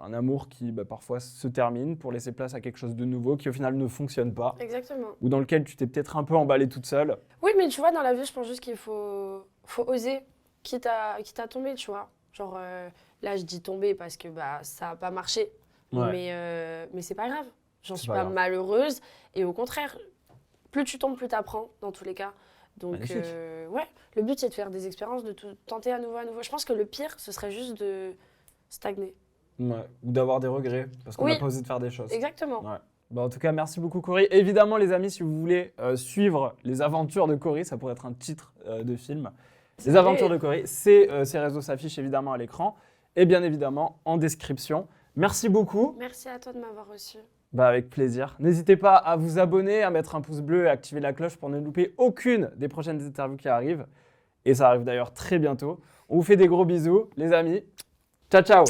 Speaker 1: un amour qui parfois se termine pour laisser place à quelque chose de nouveau qui au final ne fonctionne pas.
Speaker 2: Exactement.
Speaker 1: Ou dans lequel tu t'es peut-être un peu emballée toute seule.
Speaker 2: Oui, mais tu vois, dans la vie, je pense juste qu'il faut oser, quitte à tomber, tu vois. Genre, là, je dis tomber parce que ça n'a pas marché. Ouais. Mais c'est pas grave. J'en suis pas malheureuse. Et au contraire, plus tu tombes, plus tu apprends, dans tous les cas. Donc, ouais, le but, c'est de faire des expériences, de tenter à nouveau. Je pense que le pire, ce serait juste de stagner.
Speaker 1: Ouais, ou d'avoir des regrets, parce qu'on n'a pas osé de faire des choses.
Speaker 2: Exactement.
Speaker 1: Ouais. En tout cas, merci beaucoup, Cory. Évidemment, les amis, si vous voulez suivre les aventures de Cory, ça pourrait être un titre de film. Les aventures de Cory, ses réseaux s'affichent évidemment à l'écran et bien évidemment en description. Merci beaucoup.
Speaker 2: Merci à toi de m'avoir reçu.
Speaker 1: Avec plaisir. N'hésitez pas à vous abonner, à mettre un pouce bleu et à activer la cloche pour ne louper aucune des prochaines interviews qui arrivent. Et ça arrive d'ailleurs très bientôt. On vous fait des gros bisous, les amis. Ciao, ciao!